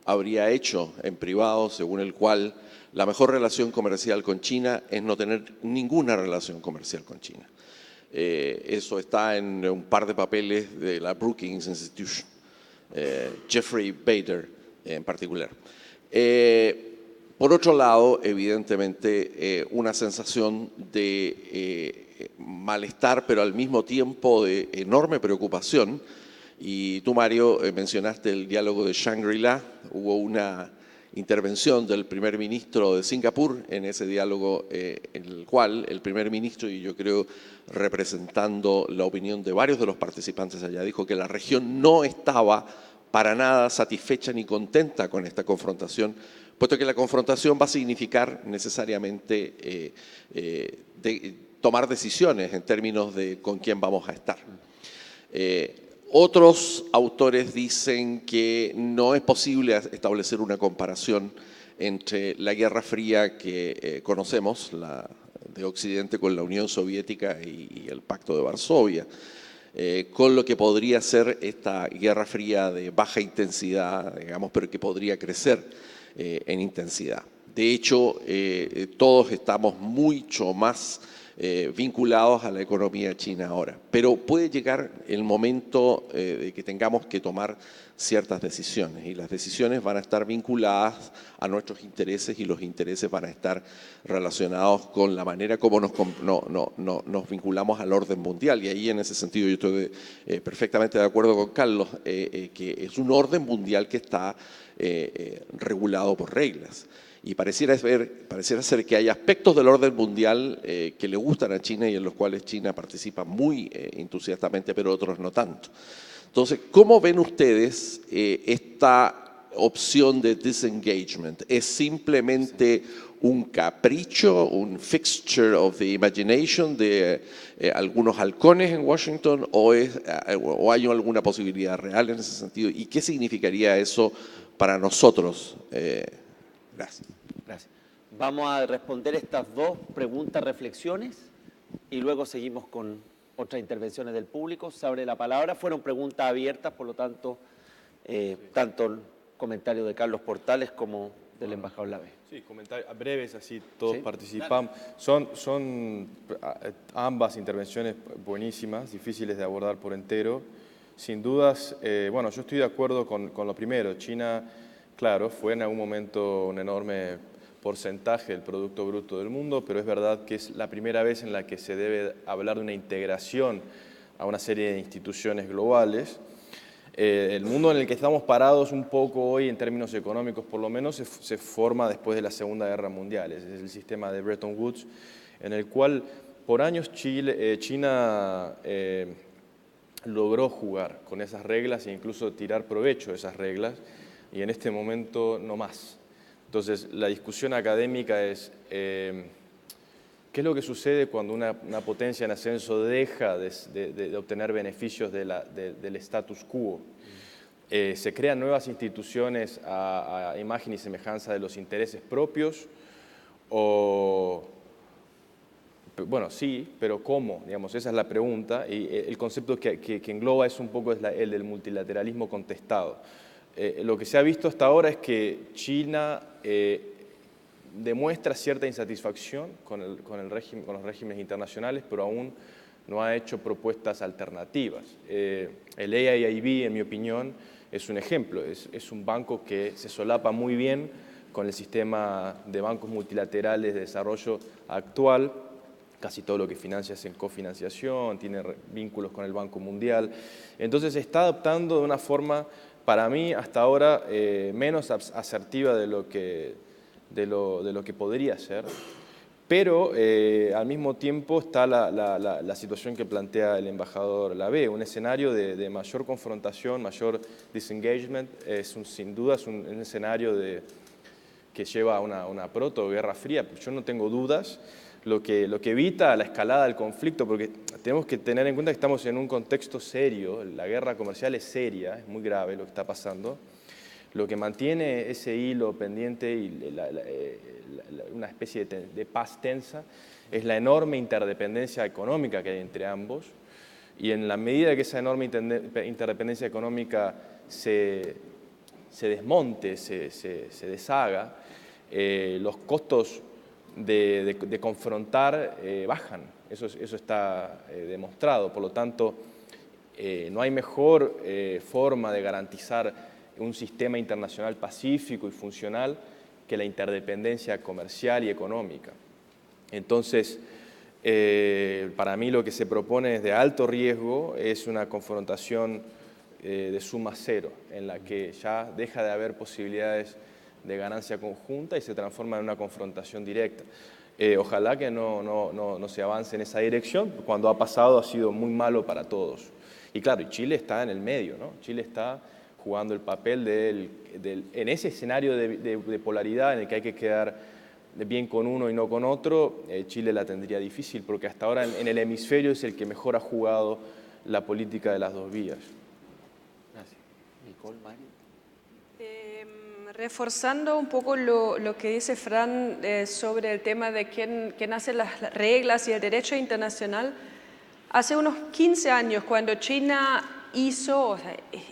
habría hecho en privado, según el cual la mejor relación comercial con China es no tener ninguna relación comercial con China. Eso está en un par de papeles de la Brookings Institution, Jeffrey Bader en particular. Por otro lado, evidentemente, una sensación de malestar, pero al mismo tiempo de enorme preocupación. Y tú, Mario, mencionaste el diálogo de Shangri-La. Hubo una intervención del primer ministro de Singapur en ese diálogo, en el cual el primer ministro, y yo creo representando la opinión de varios de los participantes allá, dijo que la región no estaba para nada satisfecha ni contenta con esta confrontación, puesto que la confrontación va a significar necesariamente tomar decisiones en términos de con quién vamos a estar. Otros autores dicen que no es posible establecer una comparación entre la Guerra Fría que conocemos, la de Occidente con la Unión Soviética y el Pacto de Varsovia, con lo que podría ser esta Guerra Fría de baja intensidad, digamos, pero que podría crecer en intensidad. De hecho, todos estamos mucho más vinculados a la economía china ahora, pero puede llegar el momento de que tengamos que tomar ciertas decisiones y las decisiones van a estar vinculadas a nuestros intereses y los intereses van a estar relacionados con la manera como nos vinculamos al orden mundial y ahí en ese sentido yo estoy perfectamente de acuerdo con Carlos, que es un orden mundial que está regulado por reglas. Y pareciera ser que hay aspectos del orden mundial que le gustan a China y en los cuales China participa muy entusiastamente, pero otros no tanto. Entonces, ¿cómo ven ustedes esta opción de disengagement? ¿Es simplemente un capricho, un fixture of the imagination de algunos halcones en Washington o hay alguna posibilidad real en ese sentido? ¿Y qué significaría eso para nosotros? Gracias. Gracias. Vamos a responder estas dos preguntas, reflexiones, y luego seguimos con otras intervenciones del público. Se abre la palabra. Fueron preguntas abiertas, por lo tanto, tanto comentarios de Carlos Portales como del embajador Lave. Sí, comentarios breves, así todos Sí. participamos. Son ambas intervenciones buenísimas, difíciles de abordar por entero. Sin dudas, bueno, yo estoy de acuerdo con lo primero. China, claro, fue en algún momento un enorme porcentaje del Producto Bruto del mundo, pero es verdad que es la primera vez en la que se debe hablar de una integración a una serie de instituciones globales. El mundo en el que estamos parados un poco hoy, en términos económicos por lo menos, se forma después de la Segunda Guerra Mundial. Es el sistema de Bretton Woods, en el cual por años China logró jugar con esas reglas e incluso tirar provecho de esas reglas, y en este momento no más. Entonces, la discusión académica es ¿qué es lo que sucede cuando una potencia en ascenso deja de obtener beneficios del status quo? ¿Se crean nuevas instituciones a imagen y semejanza de los intereses propios? Bueno, sí, pero ¿cómo? Digamos, esa es la pregunta, y el concepto que engloba es un poco el del multilateralismo contestado. Lo que se ha visto hasta ahora es que China demuestra cierta insatisfacción con los regímenes internacionales, pero aún no ha hecho propuestas alternativas. El AIIB, en mi opinión, es un ejemplo. Es un banco que se solapa muy bien con el sistema de bancos multilaterales de desarrollo actual. Casi todo lo que financia es en cofinanciación, tiene vínculos con el Banco Mundial. Entonces está adoptando de una forma, para mí, hasta ahora, menos asertiva de lo que podría ser. Pero al mismo tiempo está la situación que plantea el embajador Lave, un escenario de mayor confrontación, mayor disengagement. Sin duda es un escenario que lleva a una proto-guerra fría. Yo no tengo dudas. Lo que evita la escalada del conflicto, porque tenemos que tener en cuenta que estamos en un contexto serio, la guerra comercial es seria, es muy grave lo que está pasando. Lo que mantiene ese hilo pendiente y una especie de paz tensa es la enorme interdependencia económica que hay entre ambos, y en la medida que esa enorme interdependencia económica se desmonte, se deshaga, los costos de confrontar bajan. Eso está demostrado. Por lo tanto, no hay mejor forma de garantizar un sistema internacional pacífico y funcional que la interdependencia comercial y económica. Entonces, para mí lo que se propone es de alto riesgo, es una confrontación de suma cero, en la que ya deja de haber posibilidades de ganancia conjunta y se transforma en una confrontación directa. Ojalá que no se avance en esa dirección. Cuando ha pasado ha sido muy malo para todos. Y claro, Chile está en el medio, ¿no? Chile está jugando el papel en ese escenario de polaridad en el que hay que quedar bien con uno y no con otro. Chile la tendría difícil porque hasta ahora en el hemisferio es el que mejor ha jugado la política de las dos vías. Gracias. Nicole, Mario. Reforzando un poco lo que dice Fran sobre el tema de quién hace las reglas y el derecho internacional, hace unos 15 años, cuando China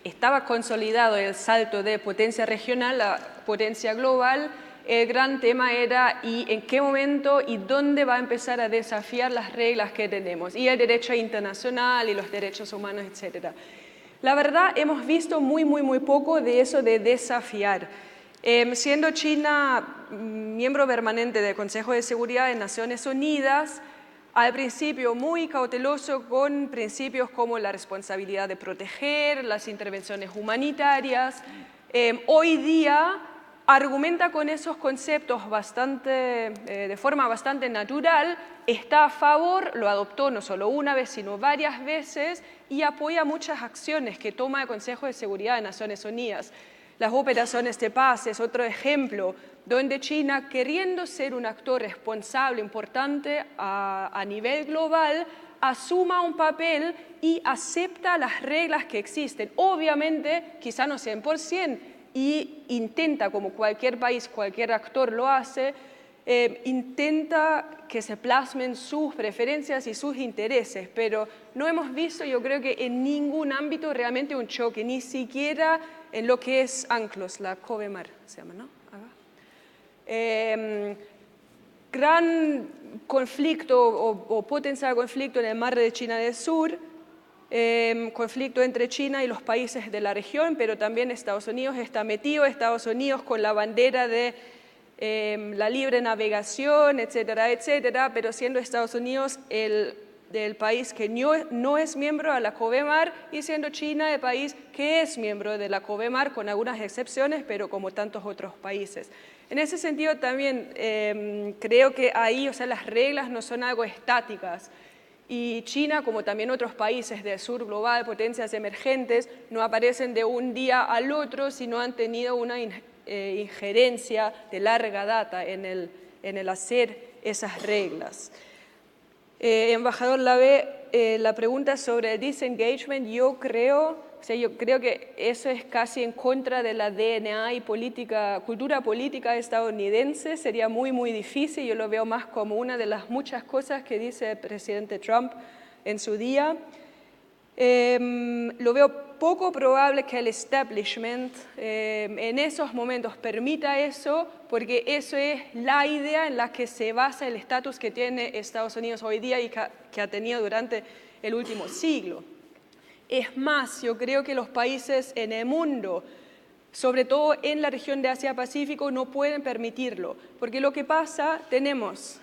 estaba consolidado el salto de potencia regional a potencia global, el gran tema era ¿y en qué momento y dónde va a empezar a desafiar las reglas que tenemos? Y el derecho internacional y los derechos humanos, etc. La verdad, hemos visto muy poco de eso de desafiar. Siendo China miembro permanente del Consejo de Seguridad de Naciones Unidas, al principio muy cauteloso con principios como la responsabilidad de proteger, las intervenciones humanitarias, hoy día argumenta con esos conceptos de forma bastante natural, está a favor, lo adoptó no solo una vez, sino varias veces, y apoya muchas acciones que toma el Consejo de Seguridad de Naciones Unidas. Las operaciones de paz es otro ejemplo, donde China, queriendo ser un actor responsable, importante a nivel global, asuma un papel y acepta las reglas que existen. Obviamente, quizá no 100%, y intenta, como cualquier país, cualquier actor lo hace, intenta que se plasmen sus preferencias y sus intereses, pero no hemos visto, yo creo que en ningún ámbito realmente un choque, ni siquiera en lo que es UNCLOS, la COVEMAR, se llama, ¿no? Gran conflicto o potencial conflicto en el mar de China del Sur, conflicto entre China y los países de la región, pero también Estados Unidos está metido, Estados Unidos con la bandera de la libre navegación, etcétera, etcétera, pero siendo Estados Unidos del país que no es miembro de la COVEMAR y siendo China el país que es miembro de la COVEMAR, con algunas excepciones, pero como tantos otros países. En ese sentido también creo que ahí, o sea, las reglas no son algo estáticas. Y China, como también otros países del sur global, potencias emergentes, no aparecen de un día al otro, sino han tenido una injerencia de larga data en el hacer esas reglas. Embajador Lavé, la pregunta sobre el disengagement, yo creo que eso es casi en contra de la DNA y cultura política estadounidense, sería muy, muy difícil, yo lo veo más como una de las muchas cosas que dice el presidente Trump en su día. Lo veo poco probable que el establishment en esos momentos permita eso, porque eso es la idea en la que se basa el estatus que tiene Estados Unidos hoy día y que ha tenido durante el último siglo. Es más, yo creo que los países en el mundo, sobre todo en la región de Asia-Pacífico, no pueden permitirlo, porque lo que pasa, tenemos,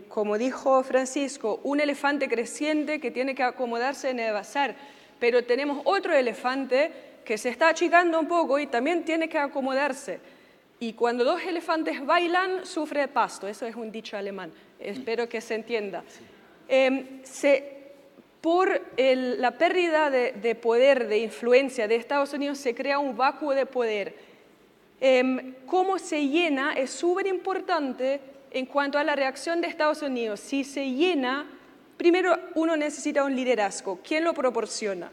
como dijo Francisco, un elefante creciente que tiene que acomodarse en el bazar, pero tenemos otro elefante que se está achicando un poco y también tiene que acomodarse. Y cuando dos elefantes bailan, sufre el pasto, eso es un dicho alemán, espero que se entienda. Por la pérdida de poder, de influencia de Estados Unidos, se crea un vácuo de poder. Cómo se llena es súper importante en cuanto a la reacción de Estados Unidos. Si se llena, primero uno necesita un liderazgo. ¿Quién lo proporciona?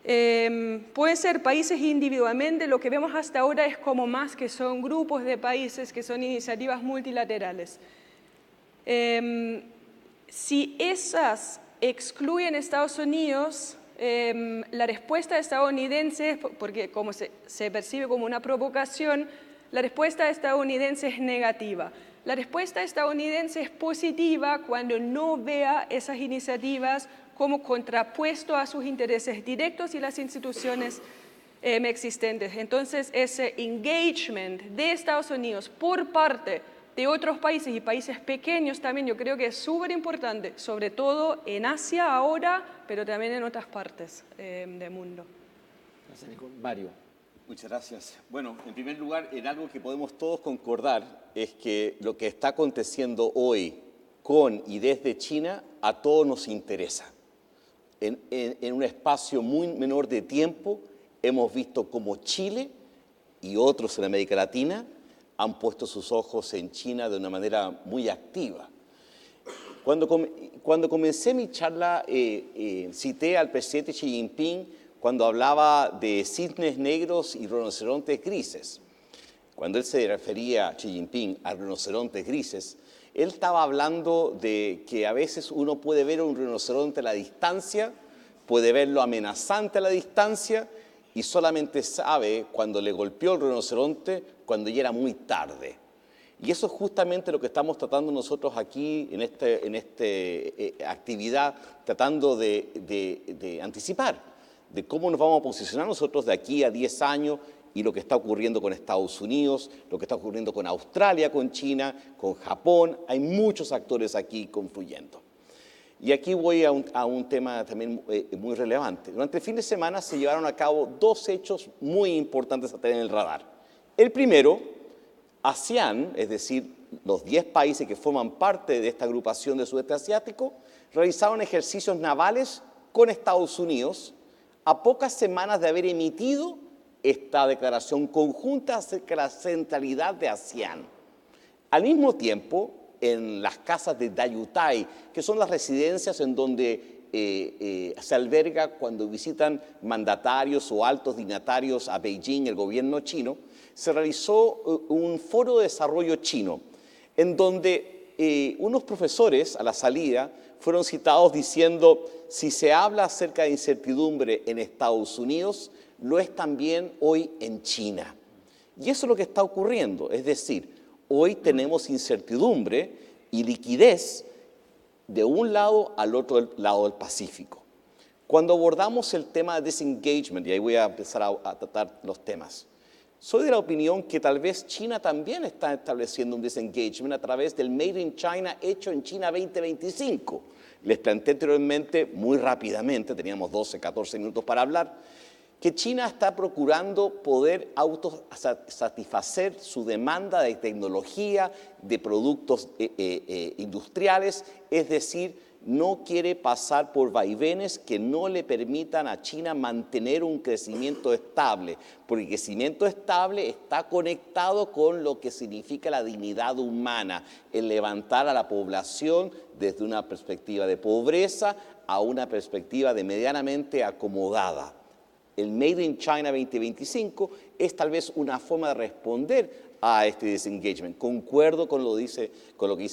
Pueden ser países individualmente, lo que vemos hasta ahora es como más que son grupos de países, que son iniciativas multilaterales. Si esas excluyen a Estados Unidos, la respuesta estadounidense, porque como se percibe como una provocación, la respuesta estadounidense es negativa. La respuesta estadounidense es positiva cuando no vea esas iniciativas como contrapuesto a sus intereses directos y las instituciones existentes. Entonces, ese engagement de Estados Unidos por parte de otros países y países pequeños también yo creo que es súper importante, sobre todo en Asia ahora, pero también en otras partes del mundo. Mario. Muchas gracias. Bueno, en primer lugar, en algo que podemos todos concordar es que lo que está aconteciendo hoy con y desde China a todos nos interesa. En un espacio muy menor de tiempo hemos visto cómo Chile y otros en América Latina han puesto sus ojos en China de una manera muy activa. Cuando comencé mi charla, cité al presidente Xi Jinping cuando hablaba de cisnes negros y rinocerontes grises. Cuando él se refería, Xi Jinping, a rinocerontes grises, él estaba hablando de que a veces uno puede ver un rinoceronte a la distancia, puede verlo amenazante a la distancia, y solamente sabe cuando le golpeó el rinoceronte, cuando ya era muy tarde. Y eso es justamente lo que estamos tratando nosotros aquí en esta actividad, tratando de anticipar, de cómo nos vamos a posicionar nosotros de aquí a 10 años y lo que está ocurriendo con Estados Unidos, lo que está ocurriendo con Australia, con China, con Japón. Hay muchos actores aquí confluyendo. Y aquí voy a un tema también muy relevante. Durante el fin de semana se llevaron a cabo dos hechos muy importantes a tener en el radar. El primero, ASEAN, es decir, los 10 países que forman parte de esta agrupación del sudeste asiático, realizaron ejercicios navales con Estados Unidos a pocas semanas de haber emitido esta declaración conjunta acerca de la centralidad de ASEAN. Al mismo tiempo, en las casas de Dayutai, que son las residencias en donde se alberga cuando visitan mandatarios o altos dignatarios a Beijing, el gobierno chino, se realizó un foro de desarrollo chino. en donde unos profesores a la salida fueron citados diciendo: si se habla acerca de incertidumbre en Estados Unidos, lo es también hoy en China. Y eso es lo que está ocurriendo, es decir, hoy tenemos incertidumbre y liquidez de un lado al otro lado del Pacífico. Cuando abordamos el tema de disengagement, y ahí voy a empezar a tratar los temas, soy de la opinión que tal vez China también está estableciendo un disengagement a través del Made in China hecho en China 2025. Les planteé anteriormente, muy rápidamente, teníamos 12, 14 minutos para hablar, que China está procurando poder autosatisfacer su demanda de tecnología, de productos industriales, es decir, no quiere pasar por vaivenes que no le permitan a China mantener un crecimiento estable, porque el crecimiento estable está conectado con lo que significa la dignidad humana, el levantar a la población desde una perspectiva de pobreza a una perspectiva de medianamente acomodada. El Made in China 2025 es tal vez una forma de responder a este disengagement. Concuerdo con lo que dice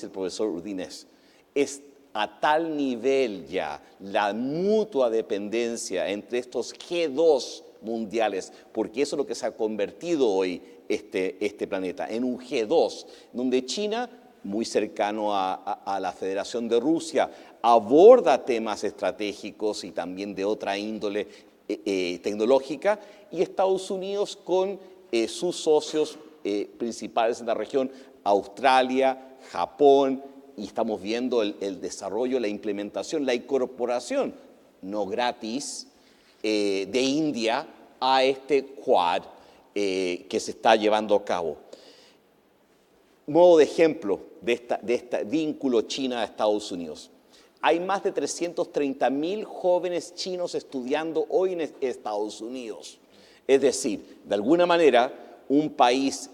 el profesor Udinés. Es a tal nivel ya la mutua dependencia entre estos G2 mundiales, porque eso es lo que se ha convertido hoy este planeta, en un G2, donde China, muy cercano a la Federación de Rusia, aborda temas estratégicos y también de otra índole tecnológica, y Estados Unidos con sus socios principales en la región, Australia, Japón, y estamos viendo el desarrollo, la implementación, la incorporación, no gratis, de India a este Quad que se está llevando a cabo. Modo de ejemplo de este vínculo China-Estados Unidos. Hay más de 330.000 jóvenes chinos estudiando hoy en Estados Unidos. Es decir, de alguna manera, un país,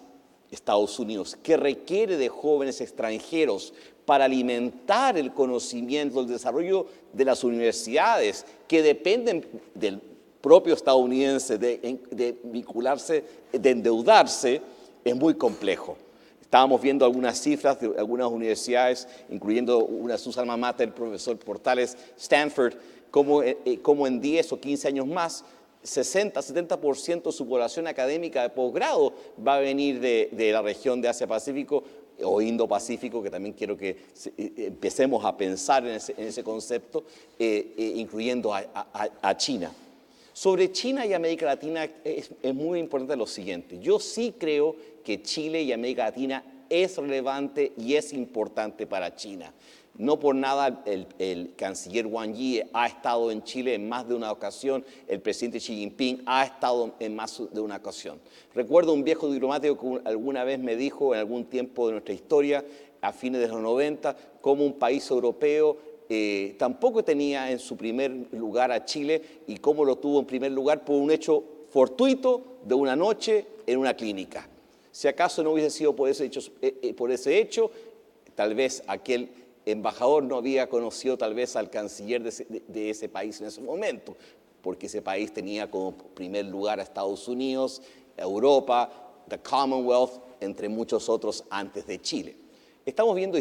Estados Unidos, que requiere de jóvenes extranjeros para alimentar el conocimiento, el desarrollo de las universidades, que dependen del propio estadounidense de vincularse, de endeudarse, es muy complejo. Estábamos viendo algunas cifras de algunas universidades, incluyendo una sus alma mater, el profesor Portales, Stanford, como en 10 o 15 años más, 60-70% de su población académica de posgrado va a venir de la región de Asia-Pacífico o Indo-Pacífico, que también quiero que empecemos a pensar en ese concepto, incluyendo a China. Sobre China y América Latina es muy importante lo siguiente. Yo sí creo que Chile y América Latina es relevante y es importante para China. No por nada el canciller Wang Yi ha estado en Chile en más de una ocasión, el presidente Xi Jinping ha estado en más de una ocasión. Recuerdo un viejo diplomático que alguna vez me dijo en algún tiempo de nuestra historia, a fines de los 90, como un país europeo tampoco tenía en su primer lugar a Chile y cómo lo tuvo en primer lugar por un hecho fortuito de una noche en una clínica. Si acaso no hubiese sido por ese hecho, tal vez aquel embajador no había conocido tal vez al canciller de ese país en ese momento, porque ese país tenía como primer lugar a Estados Unidos, Europa, the Commonwealth, entre muchos otros antes de Chile. Estamos viendo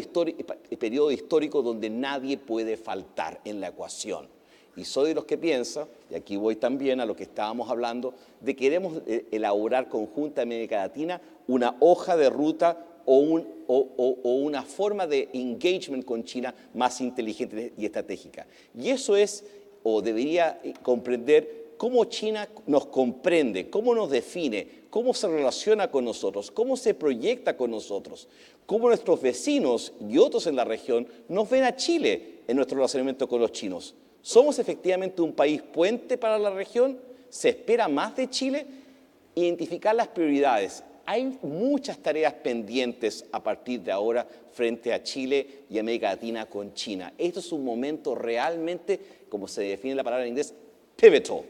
periodo histórico donde nadie puede faltar en la ecuación. Y soy de los que piensa, y aquí voy también a lo que estábamos hablando, de que queremos elaborar conjunta América Latina una hoja de ruta o una forma de engagement con China más inteligente y estratégica. Y eso es, o debería comprender, cómo China nos comprende, cómo nos define, cómo se relaciona con nosotros, cómo se proyecta con nosotros, cómo nuestros vecinos y otros en la región nos ven a Chile en nuestro relacionamiento con los chinos. ¿Somos efectivamente un país puente para la región? ¿Se espera más de Chile? Identificar las prioridades. Hay muchas tareas pendientes a partir de ahora frente a Chile y América Latina con China. Esto es un momento realmente, como se define la palabra en inglés, pivotal.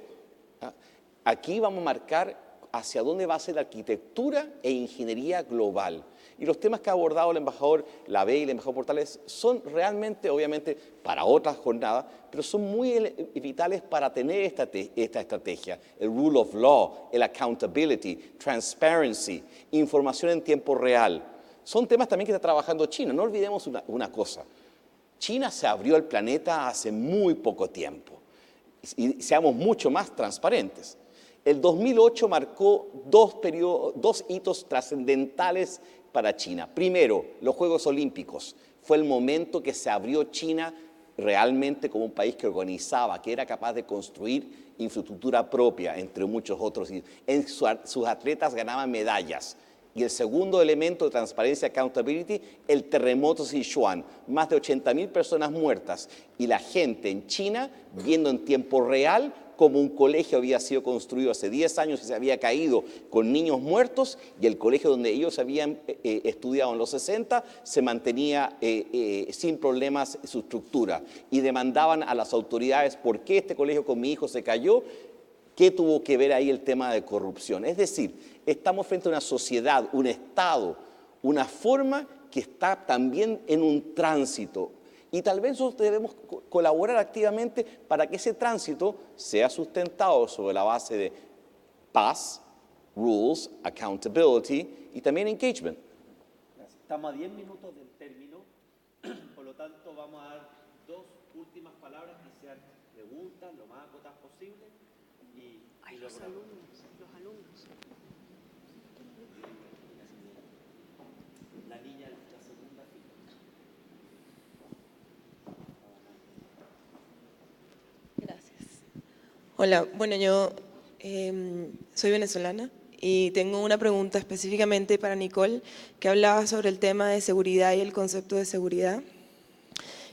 Aquí vamos a marcar hacia dónde va a ser la arquitectura e ingeniería global. Y los temas que ha abordado el embajador Labey y el embajador Portales son realmente, obviamente, para otras jornadas, pero son muy vitales para tener esta estrategia. El rule of law, el accountability, transparency, información en tiempo real. son temas también que está trabajando China. No olvidemos una cosa. China se abrió al planeta hace muy poco tiempo. Y seamos mucho más transparentes. El 2008 marcó dos hitos trascendentales para China. Primero, los Juegos Olímpicos. Fue el momento que se abrió China realmente como un país que organizaba, que era capaz de construir infraestructura propia, entre muchos otros. Sus atletas ganaban medallas. Y el segundo elemento de transparencia, accountability, el terremoto Sichuan. Más de 80.000 personas muertas. Y la gente en China viendo en tiempo real cómo un colegio había sido construido hace 10 años y se había caído con niños muertos, y el colegio donde ellos habían estudiado en los 60 se mantenía sin problemas su estructura. Y demandaban a las autoridades por qué este colegio con mi hijo se cayó. ¿Qué tuvo que ver ahí el tema de corrupción? Es decir, estamos frente a una sociedad, un Estado, una forma que está también en un tránsito. Y tal vez nosotros debemos colaborar activamente para que ese tránsito sea sustentado sobre la base de paz, rules, accountability y también engagement. Estamos a 10 minutos del término, por lo tanto vamos a dar 2 últimas palabras que sean preguntas, lo más acotadas posible. Y los alumnos. La niña de la segunda fila. Gracias. Hola, bueno, yo soy venezolana y tengo una pregunta específicamente para Nicole, que hablaba sobre el tema de seguridad y el concepto de seguridad.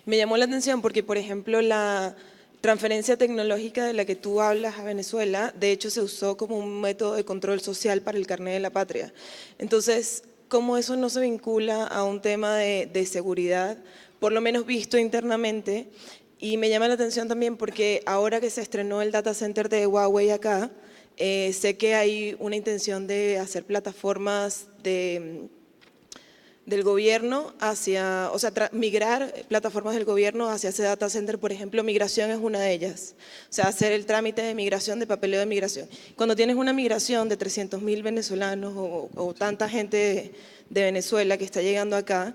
Me llamó la atención porque, por ejemplo, la transferencia tecnológica de la que tú hablas a Venezuela, de hecho se usó como un método de control social para el carnet de la patria. Entonces, ¿cómo eso no se vincula a un tema de seguridad, por lo menos visto internamente? Y me llama la atención también porque ahora que se estrenó el data center de Huawei acá, sé que hay una intención de hacer plataformas del gobierno hacia, o sea, migrar plataformas del gobierno hacia ese data center. Por ejemplo, migración es una de ellas. O sea, hacer el trámite de migración, de papeleo de migración. Cuando tienes una migración de 300.000 venezolanos o tanta gente de Venezuela que está llegando acá,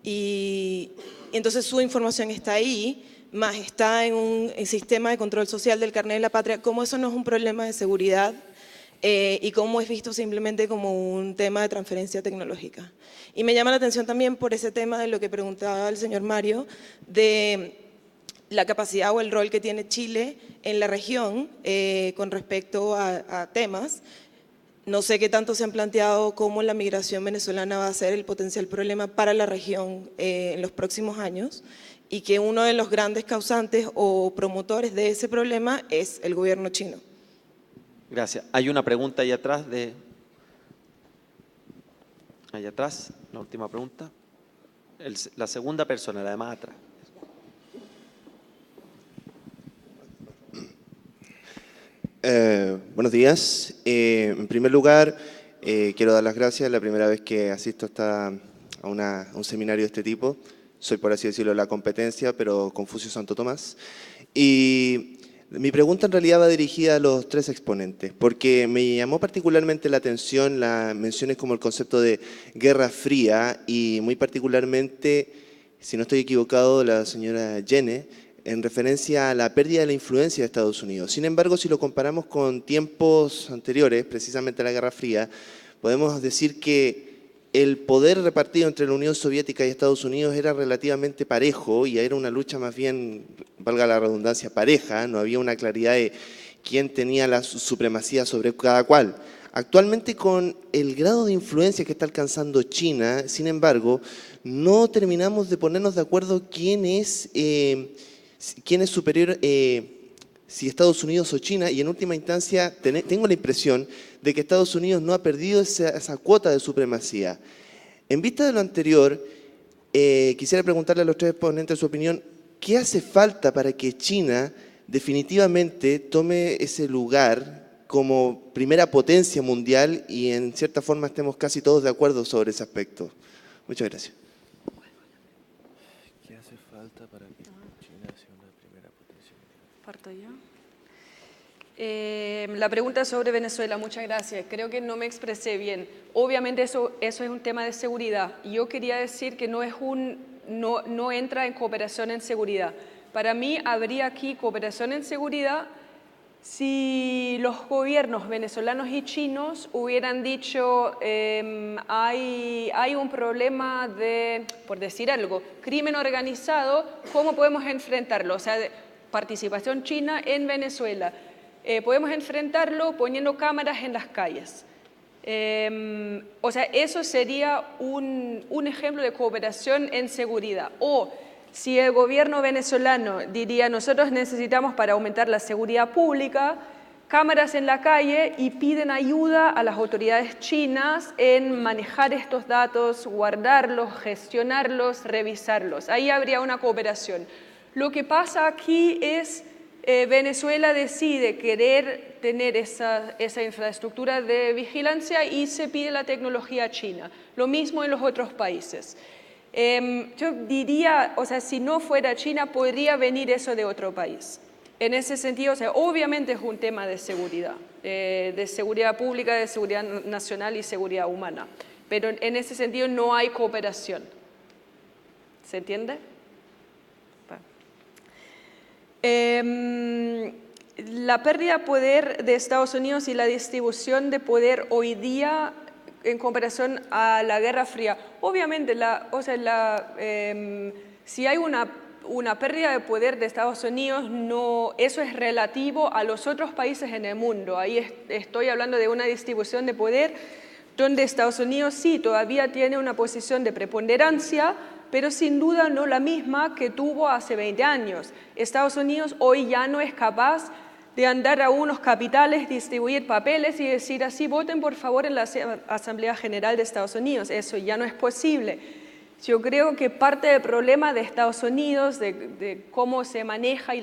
y entonces su información está ahí, más está en un sistema de control social del carnet de la patria, ¿cómo eso no es un problema de seguridad? Y cómo es visto simplemente como un tema de transferencia tecnológica. Y me llama la atención también por ese tema de lo que preguntaba el señor Mario, de la capacidad o el rol que tiene Chile en la región con respecto a temas. No sé qué tanto se han planteado cómo la migración venezolana va a ser el potencial problema para la región en los próximos años, y que uno de los grandes causantes o promotores de ese problema es el gobierno chino. Gracias. Hay una pregunta ahí atrás allá atrás, la última pregunta. La segunda persona, la de más atrás. Buenos días. En primer lugar, quiero dar las gracias. Es la primera vez que asisto a un seminario de este tipo. Soy, por así decirlo, la competencia, pero Confucio Santo Tomás. Y mi pregunta en realidad va dirigida a los 3 exponentes, porque me llamó particularmente la atención las menciones como el concepto de Guerra Fría y muy particularmente, si no estoy equivocado, la señora Yene, en referencia a la pérdida de la influencia de Estados Unidos. Sin embargo, si lo comparamos con tiempos anteriores, precisamente a la Guerra Fría, podemos decir que el poder repartido entre la Unión Soviética y Estados Unidos era relativamente parejo y era una lucha más bien, valga la redundancia, pareja. No había una claridad de quién tenía la supremacía sobre cada cual. Actualmente, con el grado de influencia que está alcanzando China, sin embargo, no terminamos de ponernos de acuerdo quién es superior, si Estados Unidos o China, y en última instancia tengo la impresión de que Estados Unidos no ha perdido esa cuota de supremacía. En vista de lo anterior, quisiera preguntarle a los 3 exponentes su opinión. ¿Qué hace falta para que China definitivamente tome ese lugar como primera potencia mundial y en cierta forma estemos casi todos de acuerdo sobre ese aspecto? Muchas gracias. ¿Qué hace falta para que China sea una primera potencia mundial? ¿Parto yo? La pregunta sobre Venezuela, muchas gracias. Creo que no me expresé bien. Obviamente eso es un tema de seguridad. Yo quería decir que no entra en cooperación en seguridad. Para mí habría aquí cooperación en seguridad si los gobiernos venezolanos y chinos hubieran dicho hay un problema de, por decir algo, crimen organizado, ¿cómo podemos enfrentarlo? O sea, participación china en Venezuela. Podemos enfrentarlo poniendo cámaras en las calles. O sea, eso sería un ejemplo de cooperación en seguridad. O si el gobierno venezolano diría, nosotros necesitamos para aumentar la seguridad pública, cámaras en la calle y piden ayuda a las autoridades chinas en manejar estos datos, guardarlos, gestionarlos, revisarlos. Ahí habría una cooperación. Lo que pasa aquí es Venezuela decide querer tener esa infraestructura de vigilancia y se pide la tecnología china. Lo mismo en los otros países. Yo diría, o sea, si no fuera China, podría venir eso de otro país. En ese sentido, o sea, obviamente es un tema de seguridad pública, de seguridad nacional y seguridad humana. Pero en ese sentido no hay cooperación. ¿Se entiende? La pérdida de poder de Estados Unidos y la distribución de poder hoy día en comparación a la Guerra Fría. Obviamente, si hay una pérdida de poder de Estados Unidos, eso es relativo a los otros países en el mundo. Ahí estoy hablando de una distribución de poder donde Estados Unidos sí todavía tiene una posición de preponderancia, pero sin duda no la misma que tuvo hace 20 años. Estados Unidos hoy ya no es capaz de andar a unos capitales, distribuir papeles y decir así, voten por favor en la Asamblea General de Estados Unidos. Eso ya no es posible. Yo creo que parte del problema de Estados Unidos, de cómo se maneja y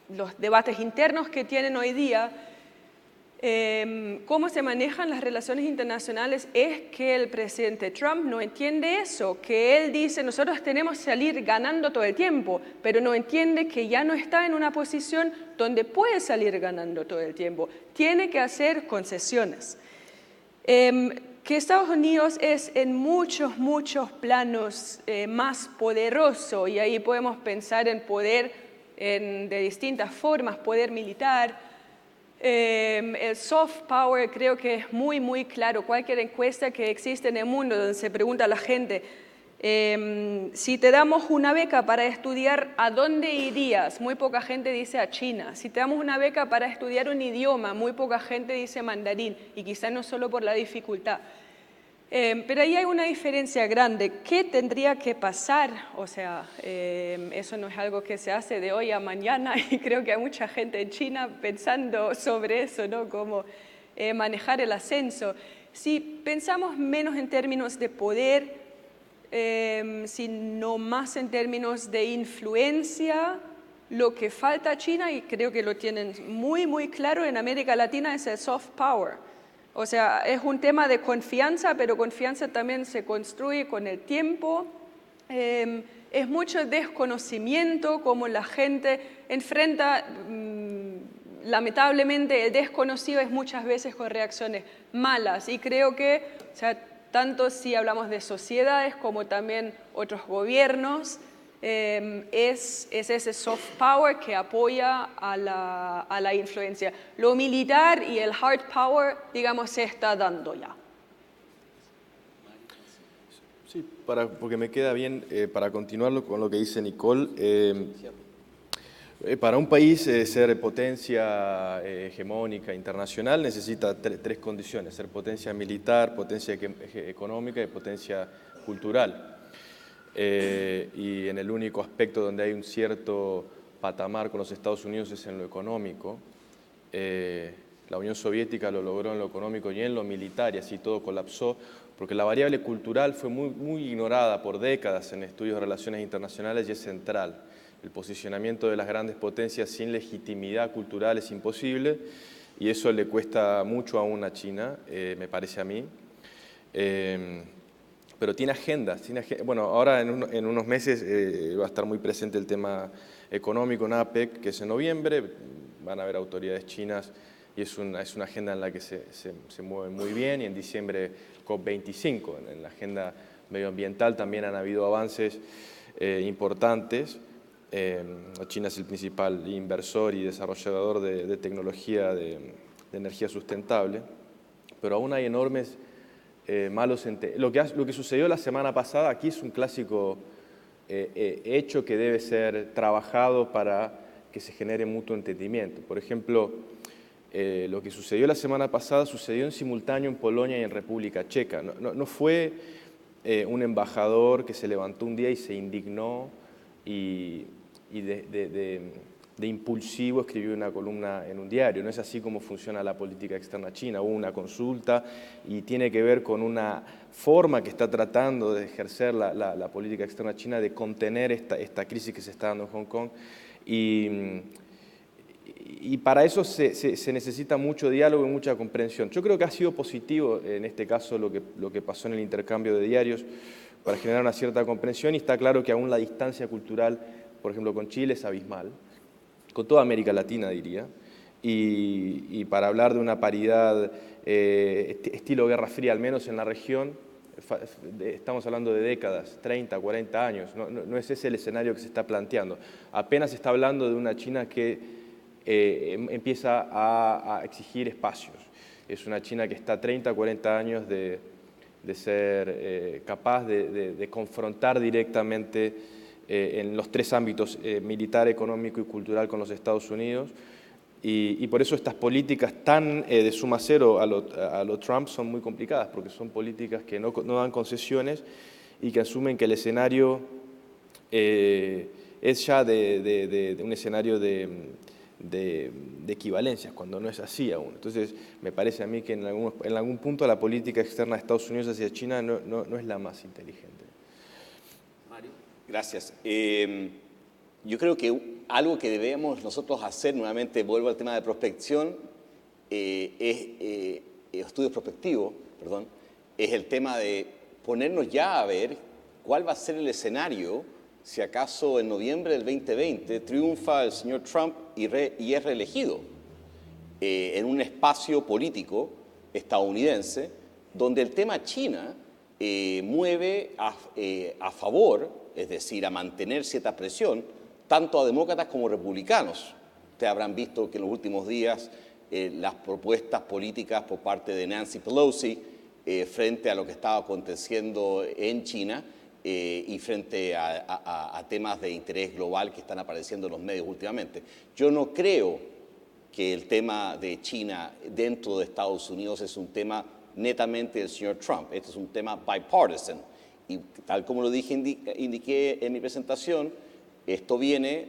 los debates internos que tienen hoy día, cómo se manejan las relaciones internacionales es que el presidente Trump no entiende eso, que él dice nosotros tenemos que salir ganando todo el tiempo, pero no entiende que ya no está en una posición donde puede salir ganando todo el tiempo, tiene que hacer concesiones. Que Estados Unidos es en muchos planos más poderoso y ahí podemos pensar en poder de distintas formas, poder militar. El soft power creo que es muy claro. Cualquier encuesta que existe en el mundo donde se pregunta a la gente si te damos una beca para estudiar, ¿a dónde irías? Muy poca gente dice a China. Si te damos una beca para estudiar un idioma, muy poca gente dice mandarín y quizás no solo por la dificultad. Pero ahí hay una diferencia grande. ¿Qué tendría que pasar? O sea, eso no es algo que se hace de hoy a mañana y creo que hay mucha gente en China pensando sobre eso, ¿no? Cómo manejar el ascenso. Si pensamos menos en términos de poder, sino más en términos de influencia, lo que falta a China, y creo que lo tienen muy claro en América Latina, es el soft power. O sea, es un tema de confianza, pero confianza también se construye con el tiempo. Es mucho desconocimiento, como la gente enfrenta, lamentablemente, el desconocido es muchas veces con reacciones malas. Y creo que, o sea, tanto si hablamos de sociedades como también otros gobiernos, es ese soft power que apoya a la influencia. Lo militar y el hard power, digamos, se está dando ya. Sí, porque me queda bien, para continuar con lo que dice Nicole, para un país ser potencia hegemónica internacional necesita tres condiciones: ser potencia militar, potencia económica y potencia cultural. Y en el único aspecto donde hay un cierto patamar con los Estados Unidos es en lo económico. La Unión Soviética lo logró en lo económico y en lo militar, y así todo colapsó, porque la variable cultural fue muy ignorada por décadas en estudios de relaciones internacionales y es central. El posicionamiento de las grandes potencias sin legitimidad cultural es imposible y eso le cuesta mucho aún a China, me parece a mí. Pero tiene agendas. Bueno, ahora en unos meses va a estar muy presente el tema económico en APEC, que es en noviembre. van a haber autoridades chinas y es una agenda en la que se mueven muy bien, y en diciembre COP25. En la agenda medioambiental también han habido avances importantes. China es el principal inversor y desarrollador de tecnología de energía sustentable, pero aún hay enormes malos entendidos. Lo que sucedió la semana pasada aquí es un clásico hecho que debe ser trabajado para que se genere mutuo entendimiento. Por ejemplo, lo que sucedió la semana pasada sucedió en simultáneo en Polonia y en República Checa. No fue un embajador que se levantó un día y se indignó y de impulsivo escribió una columna en un diario. No es así como funciona la política externa china. Hubo una consulta y tiene que ver con una forma que está tratando de ejercer la política externa china de contener esta crisis que se está dando en Hong Kong. Y para eso se necesita mucho diálogo y mucha comprensión. Yo creo que ha sido positivo en este caso lo que pasó en el intercambio de diarios para generar una cierta comprensión, y está claro que aún la distancia cultural, por ejemplo, con Chile es abismal, con toda América Latina diría, y para hablar de una paridad estilo Guerra Fría, al menos en la región, estamos hablando de décadas, 30, 40 años, no es ese el escenario que se está planteando. Apenas se está hablando de una China que empieza a exigir espacios. Es una China que está a 30, 40 años de ser capaz de confrontar directamente en los tres ámbitos, militar, económico y cultural, con los Estados Unidos. Y por eso estas políticas tan de suma cero a lo Trump son muy complicadas, porque son políticas que no dan concesiones y que asumen que el escenario es ya de un escenario de equivalencias, cuando no es así aún. Entonces, me parece a mí que en algún punto la política externa de Estados Unidos hacia China no es la más inteligente. Mario. Gracias. Yo creo que algo que debemos nosotros hacer, nuevamente vuelvo al tema de prospección, estudios prospectivos, perdón, es el tema de ponernos ya a ver cuál va a ser el escenario si acaso en noviembre del 2020 triunfa el señor Trump y es reelegido en un espacio político estadounidense donde el tema China mueve a favor, es decir, a mantener cierta presión, tanto a demócratas como republicanos. Ustedes habrán visto que en los últimos días las propuestas políticas por parte de Nancy Pelosi frente a lo que estaba aconteciendo en China y frente a temas de interés global que están apareciendo en los medios últimamente. Yo no creo que el tema de China dentro de Estados Unidos es un tema netamente del señor Trump. Este es un tema bipartisan. Y tal como lo indiqué en mi presentación, esto viene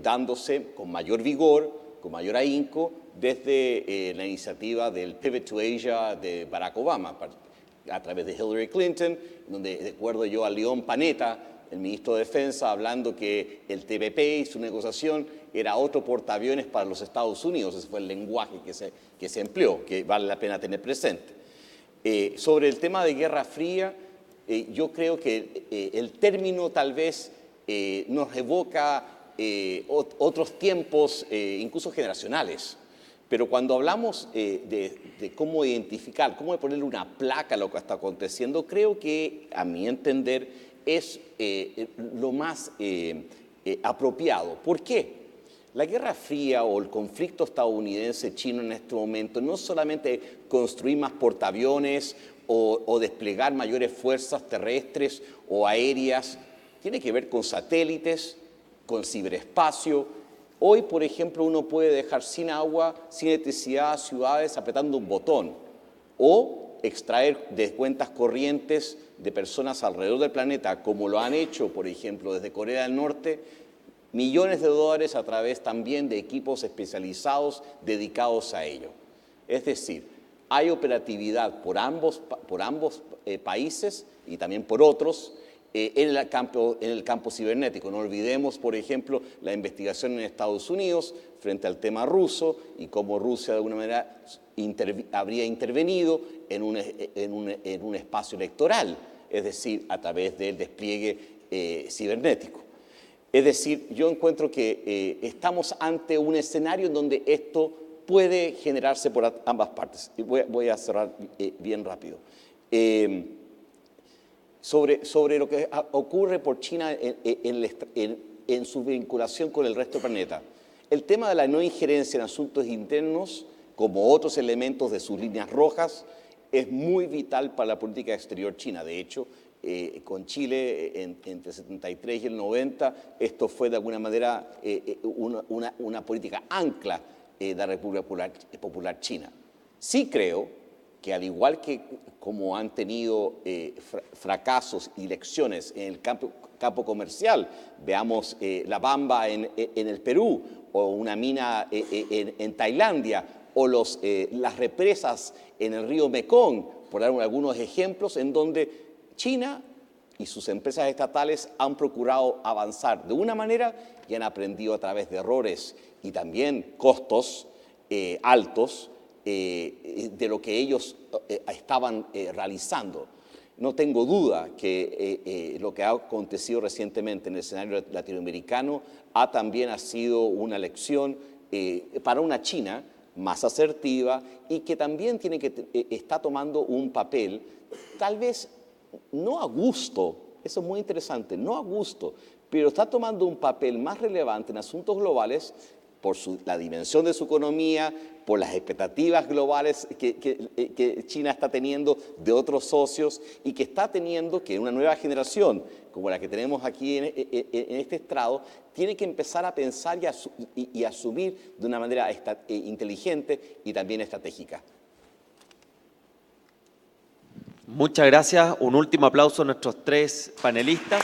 dándose con mayor vigor, con mayor ahínco, desde la iniciativa del Pivot to Asia de Barack Obama, a través de Hillary Clinton, donde recuerdo yo a León Panetta, el ministro de Defensa, hablando que el TPP y su negociación era otro portaaviones para los Estados Unidos. Ese fue el lenguaje que se empleó, que vale la pena tener presente. Sobre el tema de Guerra Fría, yo creo que el término tal vez nos evoca otros tiempos, incluso generacionales. Pero cuando hablamos de cómo identificar, cómo ponerle una placa a lo que está aconteciendo, creo que, a mi entender, es lo más apropiado. ¿Por qué? La Guerra Fría o el conflicto estadounidense-chino en este momento no solamente construir más portaaviones o desplegar mayores fuerzas terrestres o aéreas, tiene que ver con satélites, con ciberespacio. Hoy, por ejemplo, uno puede dejar sin agua, sin electricidad ciudades apretando un botón, o extraer de cuentas corrientes de personas alrededor del planeta, como lo han hecho, por ejemplo, desde Corea del Norte, millones de dólares a través también de equipos especializados dedicados a ello. Es decir, hay operatividad por ambos países y también por otros en el campo cibernético. No olvidemos, por ejemplo, la investigación en Estados Unidos frente al tema ruso y cómo Rusia de alguna manera habría intervenido en un espacio electoral, es decir, a través del despliegue cibernético. Es decir, yo encuentro que estamos ante un escenario en donde esto puede generarse por ambas partes. Voy a cerrar bien rápido. Sobre lo que ocurre por China en su vinculación con el resto del planeta. El tema de la no injerencia en asuntos internos, como otros elementos de sus líneas rojas, es muy vital para la política exterior china. De hecho, con Chile entre el 73 y el 90, esto fue de alguna manera una política ancla de la República Popular China. Sí creo que al igual que como han tenido fracasos y lecciones en el campo comercial, veamos La Bamba en el Perú, o una mina en Tailandia, o las represas en el río Mekong, por dar algunos ejemplos, en donde China y sus empresas estatales han procurado avanzar de una manera y han aprendido a través de errores y también costos altos de lo que ellos estaban realizando. No tengo duda que lo que ha acontecido recientemente en el escenario latinoamericano también sido una lección para una China más asertiva y que también está tomando un papel, tal vez no a gusto, eso es muy interesante, no a gusto, pero está tomando un papel más relevante en asuntos globales por la dimensión de su economía, por las expectativas globales que China está teniendo de otros socios y que está teniendo que una nueva generación, como la que tenemos aquí en este estrado, tiene que empezar a pensar y asumir de una manera inteligente y también estratégica. Muchas gracias. Un último aplauso a nuestros tres panelistas.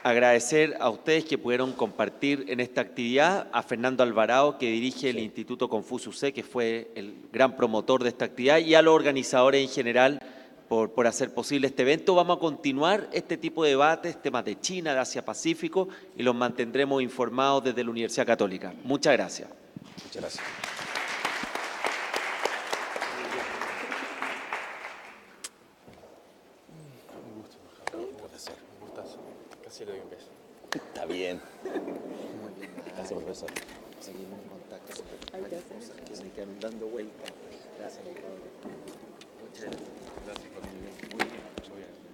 Agradecer a ustedes que pudieron compartir en esta actividad, a Fernando Alvarado, que dirige el Instituto Confucio C, que fue el gran promotor de esta actividad, y a los organizadores en general por hacer posible este evento. Vamos a continuar este tipo de debates, temas de China, de Asia-Pacífico, y los mantendremos informados desde la Universidad Católica. Muchas gracias. Muchas gracias. Está bien. Gracias, profesor. Seguimos en contacto. Hay cosas que se quedan dando vueltas. Gracias. Muchas gracias. Gracias, muy bien. Muy bien.